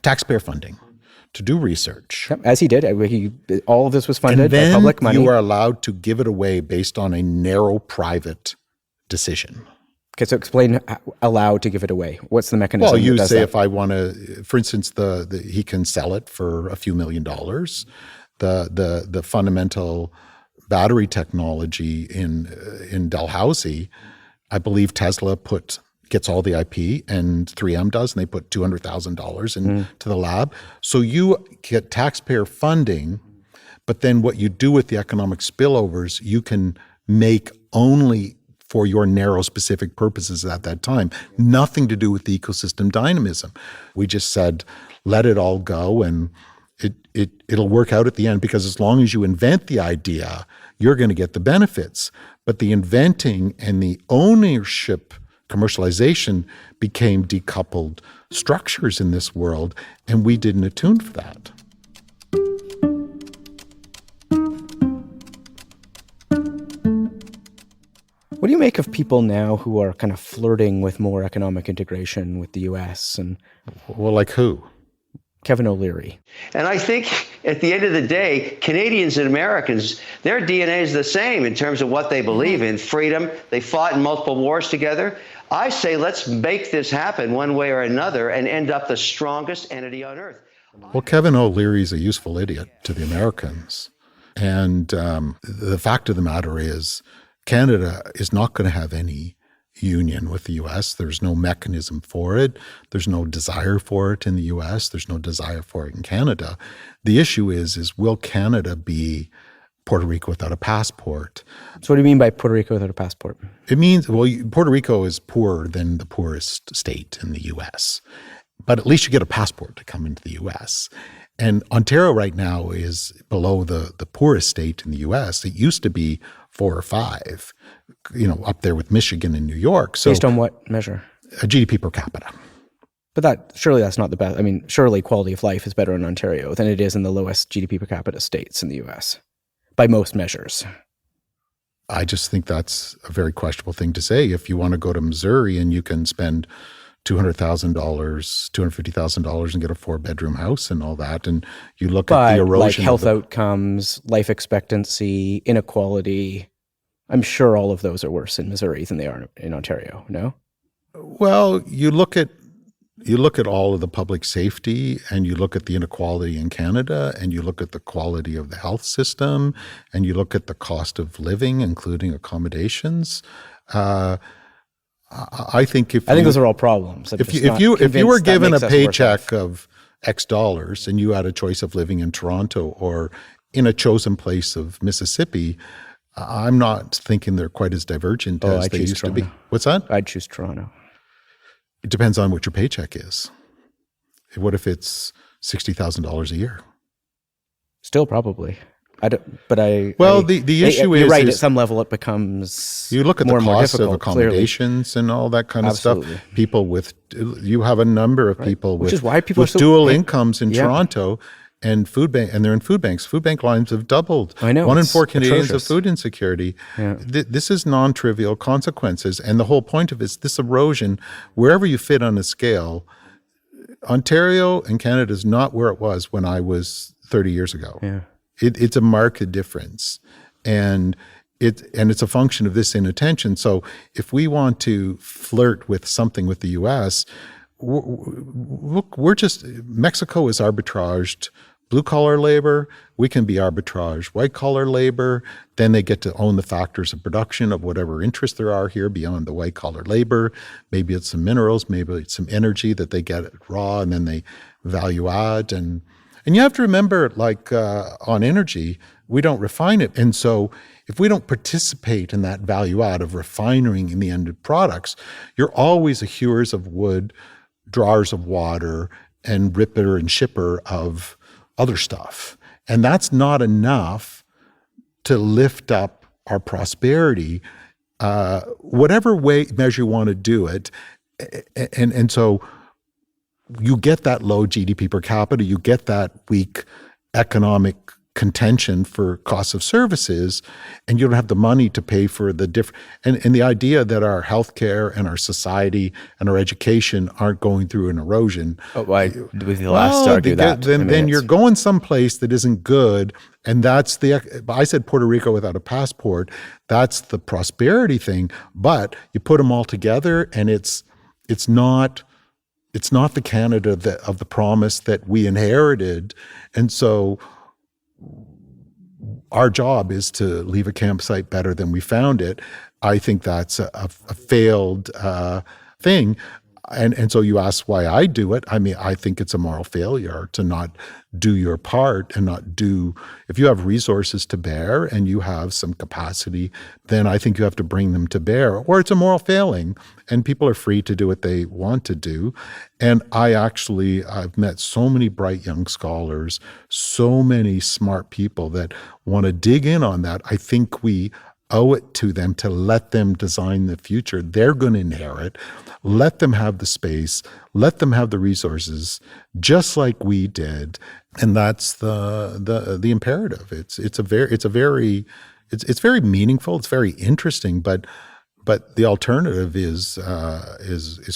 taxpayer funding, to do research. Yep, as he did. All of this was funded by public money. And then you are allowed to give it away based on a narrow private decision. Okay, so explain allowed to give it away. What's the mechanism? Well, you say if I want to, for instance, he can sell it for a few $1 million. The fundamental battery technology in Dalhousie, I believe Tesla gets all the IP, and 3M does, and they put $200,000 into the lab. So you get taxpayer funding, but then what you do with the economic spillovers, you can make only for your narrow specific purposes at that time. Nothing to do with the ecosystem dynamism. We just said, let it all go, and it'll work out at the end, because as long as you invent the idea, you're going to get the benefits. But the inventing and the ownership commercialization became decoupled structures in this world, and we didn't attune for that. What do you make of people now who are kind of flirting with more economic integration with the U.S. and Well, like who? Kevin O'Leary? And I think at the end of the day, Canadians and Americans, their DNA is the same in terms of what they believe in, freedom. They fought in multiple wars together. I say let's make this happen one way or another and end up the strongest entity on earth. Well, Kevin O'Leary is a useful idiot to the Americans. And the fact of the matter is, Canada is not going to have any union with the U.S. There's no mechanism for it. There's no desire for it in the U.S. There's no desire for it in Canada. The issue is will Canada be Puerto Rico without a passport? So what do you mean by Puerto Rico without a passport? It means, well, Puerto Rico is poorer than the poorest state in the U.S., but at least you get a passport to come into the U.S. And Ontario right now is below the poorest state in the U.S. It used to be 4 or 5, up there with Michigan and New York. So based on what measure? A GDP per capita. But surely that's not the best. I mean, surely quality of life is better in Ontario than it is in the lowest GDP per capita states in the U.S. by most measures. I just think that's a very questionable thing to say. If you want to go to Missouri and you can spend $200,000, $250,000 and get a 4-bedroom house and all that, and you look at the erosion, like health outcomes, life expectancy, inequality, I'm sure all of those are worse in Missouri than they are in Ontario. No? Well, you look at all of the public safety, and you look at the inequality in Canada, and you look at the quality of the health system, and you look at the cost of living, including accommodations. I think those are all problems. If you were given a paycheck of X dollars and you had a choice of living in Toronto or in a chosen place of Mississippi, I'm not thinking they're quite as divergent as they used to be. What's that? I'd choose Toronto. It depends on what your paycheck is. What if it's $60,000 a year? Still probably. The issue is... You're right, at some level it becomes you look at more the and more cost of difficult, accommodations clearly. And all that kind of Absolutely. stuff. You have a number of people Which with, is why people with dual incomes in Toronto and and they're in food banks. Food bank lines have doubled. I know. 1 in 4 Canadians atrocious. have food insecurity. Yeah. This is non-trivial consequences. And the whole point of it is this erosion, wherever you fit on a scale, Ontario and Canada is not where it was when I was 30 years ago. Yeah. It's a marked difference, and it's a function of this inattention. So if we want to flirt with something with the U.S., Mexico is arbitraged blue collar labor. We can be arbitraged white collar labor. Then they get to own the factors of production of whatever interests there are here beyond the white collar labor. Maybe it's some minerals, maybe it's some energy that they get raw, and then they value add And you have to remember, on energy, we don't refine it. And so if we don't participate in that value add of refining in the ended products, you're always a hewers of wood, drawers of water, and ripper and shipper of other stuff. And that's not enough to lift up our prosperity, whatever measure you want to do it. And so you get that low GDP per capita, you get that weak economic contention for costs of services, and you don't have the money to pay for the different. And the idea that our healthcare and our society and our education aren't going through an erosion. Oh, why would the last argue that? Then you're going someplace that isn't good, and that's I said Puerto Rico without a passport. That's the prosperity thing, but you put them all together, and it's not the Canada of the promise that we inherited. And so our job is to leave a campsite better than we found it. I think that's a failed thing. And so you ask why I do it. I mean, I think it's a moral failure to not do your part and not do, if you have resources to bear and you have some capacity, then I think you have to bring them to bear, or it's a moral failing and people are free to do what they want to do. And I've met so many bright young scholars, so many smart people that want to dig in on that. I think we owe it to them to let them design the future they're going to inherit. Let them have the space, let them have the resources, just like we did. And that's the imperative. It's very meaningful. It's very interesting, but the alternative is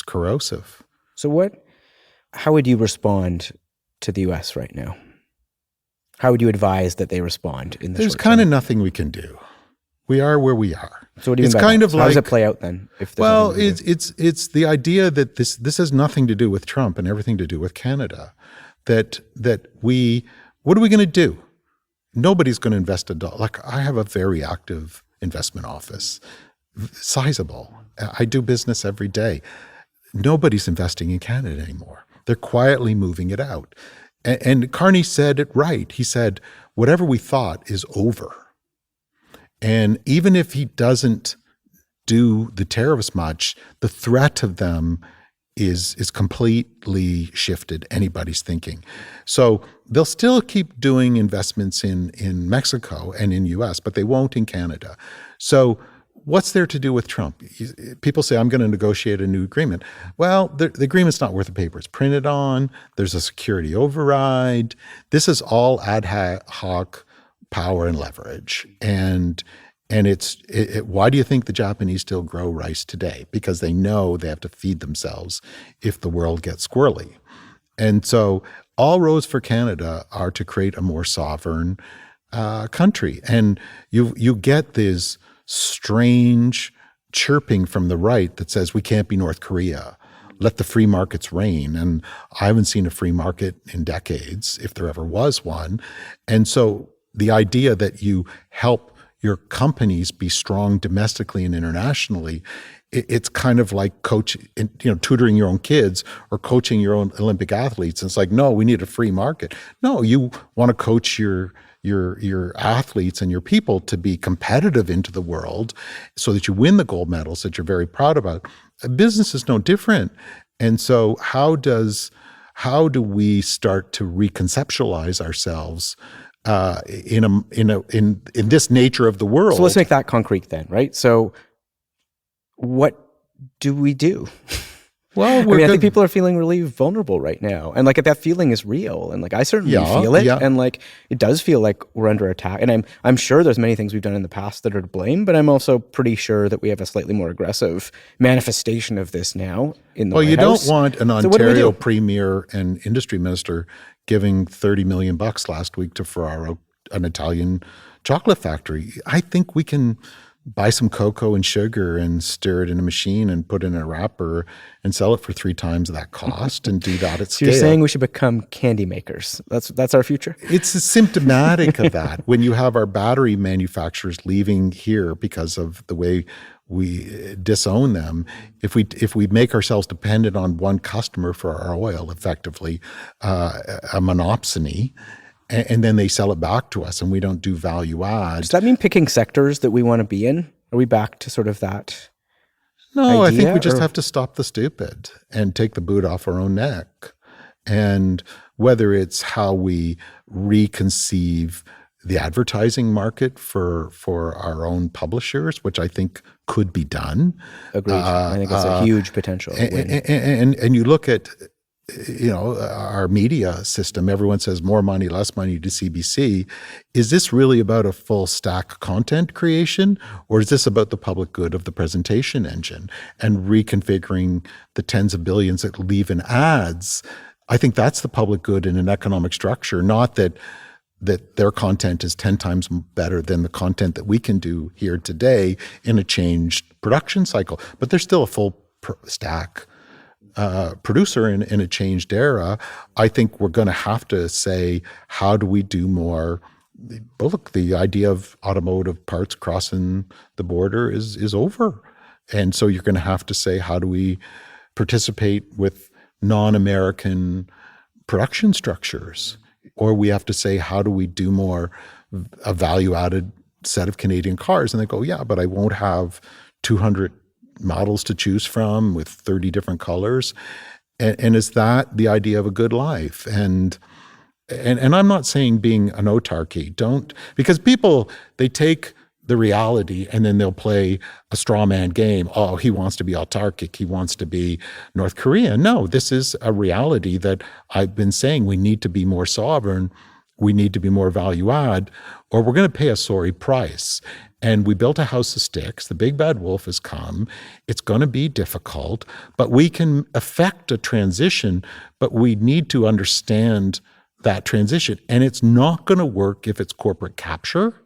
corrosive. So how would you respond to the U.S. right now? How would you advise that they respond in the There's short kind term? of nothing we can do. We are where we are. So what do you It's mean by kind that? of So how does like- it play out then? It's the idea that this has nothing to do with Trump and everything to do with Canada. That what are we going to do? Nobody's going to invest $1. Like, I have a very active investment office, sizable. I do business every day. Nobody's investing in Canada anymore. They're quietly moving it out. And Carney said it right. He said, whatever we thought is over. And even if he doesn't do the tariffs much, the threat of them is completely shifted anybody's thinking. So they'll still keep doing investments in Mexico and in US, but they won't in Canada. So what's there to do with Trump? People say, I'm going to negotiate a new agreement. Well, the agreement's not worth the paper it's printed on. There's a security override. This is all ad hoc power and leverage. And why do you think the Japanese still grow rice today? Because they know they have to feed themselves if the world gets squirrely. And so all roads for Canada are to create a more sovereign country. And you get this strange chirping from the right that says we can't be North Korea. Let the free markets reign. And I haven't seen a free market in decades, if there ever was one. And so the idea that you help your companies be strong domestically and internationally, it's kind of like tutoring your own kids or coaching your own Olympic athletes. And it's like, no, we need a free market. No, you want to coach your athletes and your people to be competitive into the world so that you win the gold medals that you're very proud about. Business is no different. And so how do we start to reconceptualize ourselves in this nature of the world? So let's make that concrete then, right? So what do we do? Well, I think people are feeling really vulnerable right now. And like that feeling is real. And like I certainly feel it. Yeah. And like it does feel like we're under attack. And I'm sure there's many things we've done in the past that are to blame, but I'm also pretty sure that we have a slightly more aggressive manifestation of this now in the White you House. don't want an So what do we Ontario do? premier and industry minister giving $30 million last week to Ferraro, an Italian chocolate factory. I think we can buy some cocoa and sugar and stir it in a machine and put it in a wrapper and sell it for 3 times that cost and do that at So scale. you're saying we should become candy makers. That's our future? It's symptomatic of that. When you have our battery manufacturers leaving here because of the way we disown them, if we make ourselves dependent on one customer for our oil, effectively a monopsony, and then they sell it back to us and we don't do value add. Does that mean picking sectors that we want to be in? Are we back to sort of that? No, I think idea, we just or- have to stop the stupid and take the boot off our own neck. And whether it's how we reconceive the advertising market for our own publishers, which I think could be done. Agreed. I think that's a huge potential win. And you look at, our media system, everyone says more money, less money to CBC. Is this really about a full stack content creation, or is this about the public good of the presentation engine and reconfiguring the tens of billions that leave in ads? I think that's the public good in an economic structure, not that their content is 10 times better than the content that we can do here today in a changed production cycle. But there's still a full stack producer in a changed era. I think we're going to have to say, how do we do more? Well, look, the idea of automotive parts crossing the border is over. And so you're going to have to say, how do we participate with non-American production structures? Or we have to say, how do we do more a value-added set of Canadian cars? And they go, yeah, but I won't have 200 models to choose from with 30 different colors. And is that the idea of a good life? And I'm not saying being an autarky, because people, they take the reality, and then they'll play a straw man game. Oh, he wants to be autarkic. He wants to be North Korea. No, this is a reality that I've been saying. We need to be more sovereign. We need to be more value add, or we're going to pay a sorry price. And we built a house of sticks. The big bad wolf has come. It's going to be difficult, but we can affect a transition, but we need to understand that transition. And it's not going to work if it's corporate capture.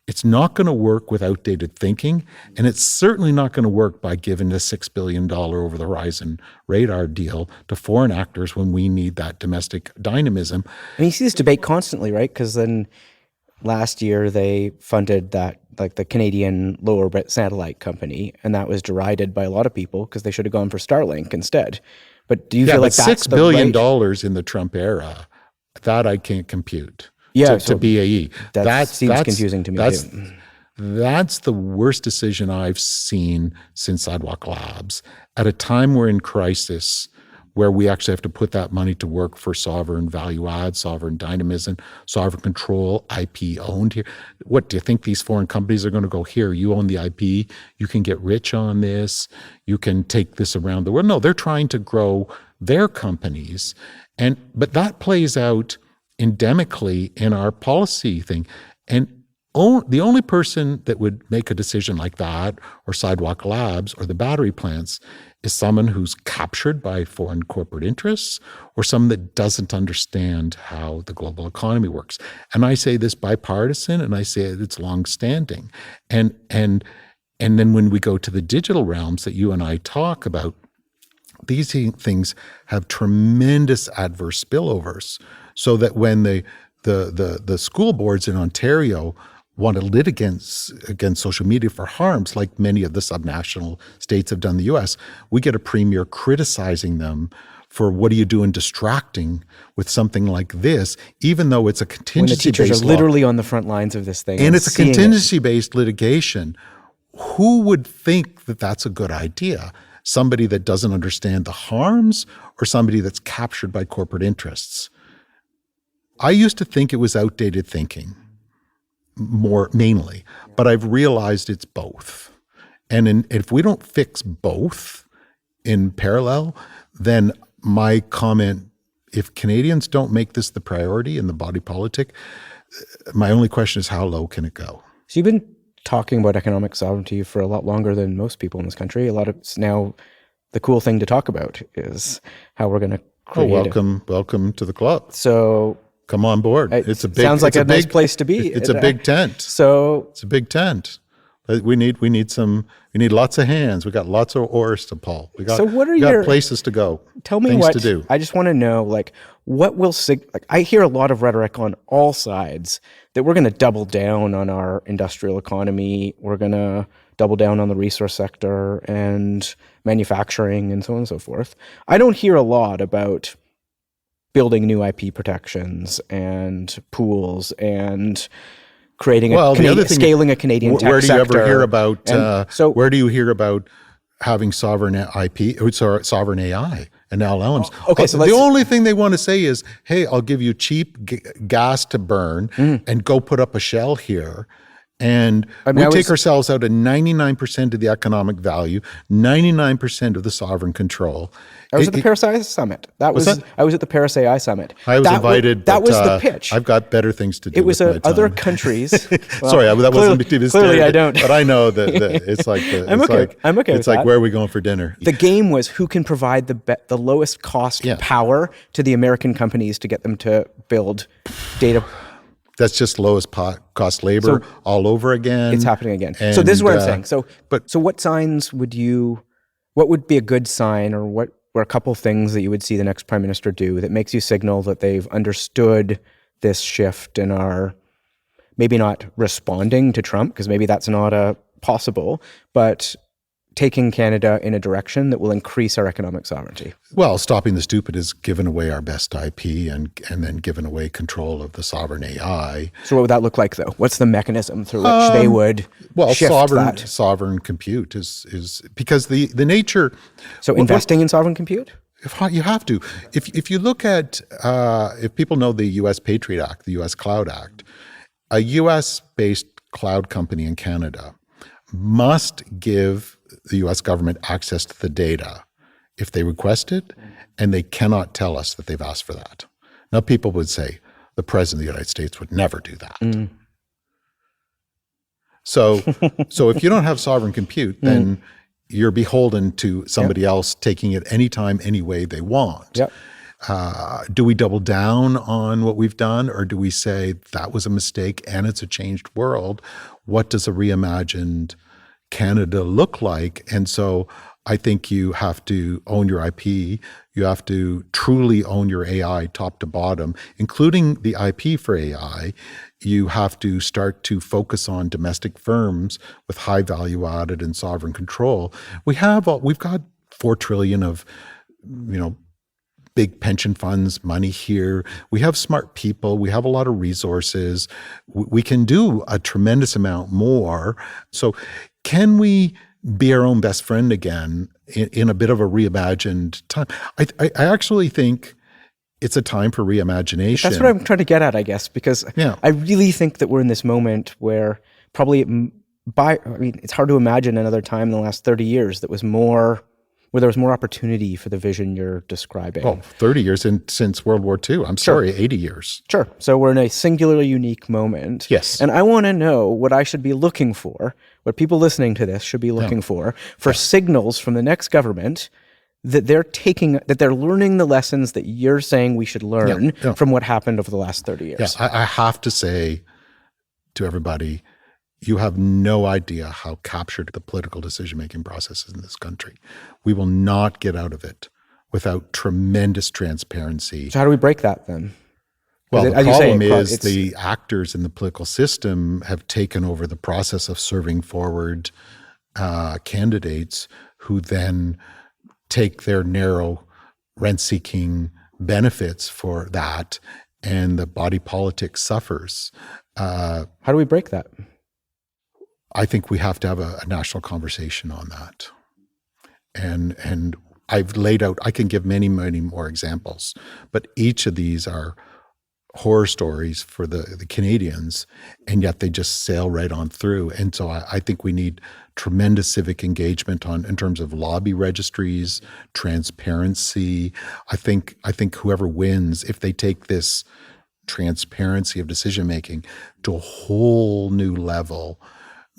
It's not going to work with outdated thinking, and it's certainly not going to work by giving a $6 billion over-the-horizon radar deal to foreign actors when we need that domestic dynamism. And you see this debate constantly, right? Because then last year they funded that, like the Canadian low orbit satellite company, and that was derided by a lot of people because they should have gone for Starlink instead. But do you feel like that's $6 billion in the Trump era, that I can't compute. To BAE. That seems confusing to me too. That's the worst decision I've seen since Sidewalk Labs. At a time we're in crisis, where we actually have to put that money to work for sovereign value add, sovereign dynamism, sovereign control, IP owned here. What, do you think these foreign companies are going to go, here, you own the IP, you can get rich on this, you can take this around the world? No, they're trying to grow their companies. But that plays out endemically in our policy thing. And the only person that would make a decision like that, or Sidewalk Labs, or the battery plants, is someone who's captured by foreign corporate interests, or someone that doesn't understand how the global economy works. And I say this bipartisan, and I say it's longstanding. And then when we go to the digital realms that you and I talk about, these things have tremendous adverse spillovers. So that when the school boards in Ontario want to litigate against social media for harms, like many of the subnational states have done in the US, we get a premier criticizing them for what are you doing distracting with something like this, even though it's a contingency-based when the teachers are literally on the front lines of this thing. And it's a contingency-based litigation. Who would think that that's a good idea? Somebody that doesn't understand the harms, or somebody that's captured by corporate interests? I used to think it was outdated thinking, mainly, but I've realized it's both. And if we don't fix both in parallel, then my comment, if Canadians don't make this the priority in the body politic, my only question is, how low can it go? So you've been talking about economic sovereignty for a lot longer than most people in this country. A lot of it's now the cool thing to talk about is how we're going to create. Welcome to the club. So come on board. It's a big. Sounds like a nice place to be. It's a big tent. So it's a big tent. We need lots of hands. We got lots of oars to pull. We got places to go. Tell me things what to do. I just want to know, like, what will I hear a lot of rhetoric on all sides that we're going to double down on our industrial economy. We're going to double down on the resource sector and manufacturing and so on and so forth. I don't hear a lot about building new IP protections and pools and creating scaling a Canadian tech sector. Where do you ever hear about? Where do you hear about having sovereign IP, sovereign AI and LLMs? Okay, so the only thing they want to say is, "Hey, I'll give you cheap gas to burn, and go put up a shell here." And we take ourselves out of 99% of the economic value, 99% of the sovereign control. I was at the Paris AI Summit. I was at the Paris AI Summit. I was invited. That was the pitch. I've got better things to do. It was with my other time. countries. Well, sorry, that wasn't to be clearly I don't. But I know that it's like I'm okay. It's like, where are we going for dinner? The game was who can provide the lowest cost power to the American companies to get them to build data. That's just lowest cost labor all over again. It's happening again. So this is what I'm saying. So what signs what would be a good sign, or what were a couple things that you would see the next prime minister do that makes you signal that they've understood this shift and are maybe not responding to Trump, because maybe that's not possible, but taking Canada in a direction that will increase our economic sovereignty? Well, stopping the stupid is giving away our best IP and then giving away control of the sovereign AI. So what would that look like, though? What's the mechanism through which they would shift that? Sovereign compute is because the nature. So investing in sovereign compute? You have to. If you look at, if people know the U.S. Patriot Act, the U.S. Cloud Act, a U.S.-based cloud company in Canada must give the US government access to the data if they request it, and they cannot tell us that they've asked for that. Now, people would say the President of the United States would never do that. So if you don't have sovereign compute, then you're beholden to somebody else taking it anytime, any way they want. Yep. Do we double down on what we've done, or do we say that was a mistake and it's a changed world? What does a reimagined Canada look like? And so I think you have to own your IP. You have to truly own your AI top to bottom, including the IP for AI. You have to start to focus on domestic firms with high value added and sovereign control. We've got $4 trillion of, big pension funds, money here. We have smart people. We have a lot of resources. We can do a tremendous amount more. So can we be our own best friend again in a bit of a reimagined time? I actually think it's a time for reimagination. That's what I'm trying to get at, I guess, because I really think that we're in this moment where probably it's hard to imagine another time in the last 30 years that was more, where there was more opportunity for the vision you're describing. Well, 30 years since World War II. I'm sorry, 80 years. Sure. So we're in a singularly unique moment. Yes. And I want to know what I should be looking for, what people listening to this should be looking for signals from the next government that they're learning the lessons that you're saying we should learn from what happened over the last 30 years. Yeah, I have to say to everybody, you have no idea how captured the political decision-making process is in this country. We will not get out of it without tremendous transparency. So how do we break that then? Well, the problem is the actors in the political system have taken over the process of serving forward candidates who then take their narrow rent-seeking benefits for that, and the body politic suffers. How do we break that? I think we have to have a national conversation on that. And I've laid out, I can give many, many more examples, but each of these are horror stories for the Canadians, and yet they just sail right on through. And so I think we need tremendous civic engagement in terms of lobby registries, transparency. I think whoever wins, if they take this transparency of decision-making to a whole new level,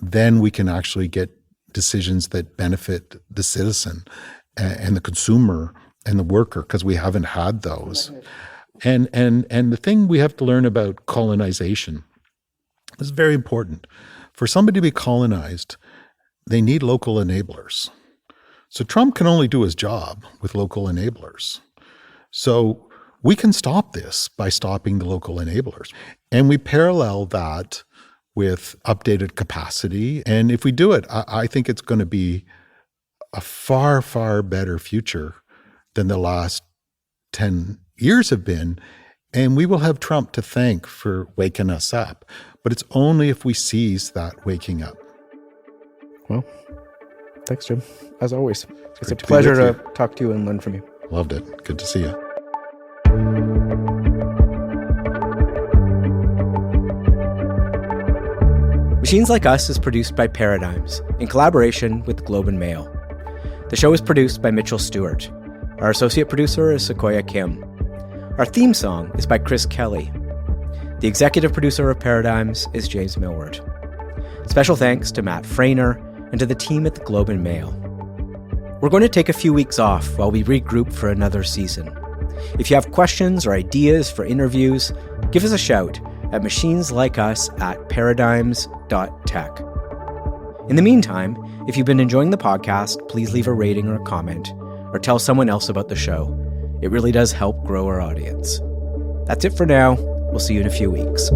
then we can actually get decisions that benefit the citizen and the consumer and the worker, because we haven't had those. And the thing we have to learn about colonization is very important. For somebody to be colonized, they need local enablers. So Trump can only do his job with local enablers. So we can stop this by stopping the local enablers. And we parallel that with updated capacity. And if we do it, I think it's going to be a far, far better future than the last 10 years have been. And we will have Trump to thank for waking us up. But it's only if we seize that waking up. Well, thanks, Jim. As always, it's a pleasure to talk to you and learn from you. Loved it. Good to see you. Machines Like Us is produced by Paradigms in collaboration with Globe and Mail. The show is produced by Mitchell Stewart. Our associate producer is Sequoia Kim. Our theme song is by Chris Kelly. The executive producer of Paradigms is James Millward. Special thanks to Matt Frainer and to the team at the Globe and Mail. We're going to take a few weeks off while we regroup for another season. If you have questions or ideas for interviews, give us a shout at machineslikeus@paradigms.tech. In the meantime, if you've been enjoying the podcast, please leave a rating or a comment, or tell someone else about the show. It really does help grow our audience. That's it for now. We'll see you in a few weeks.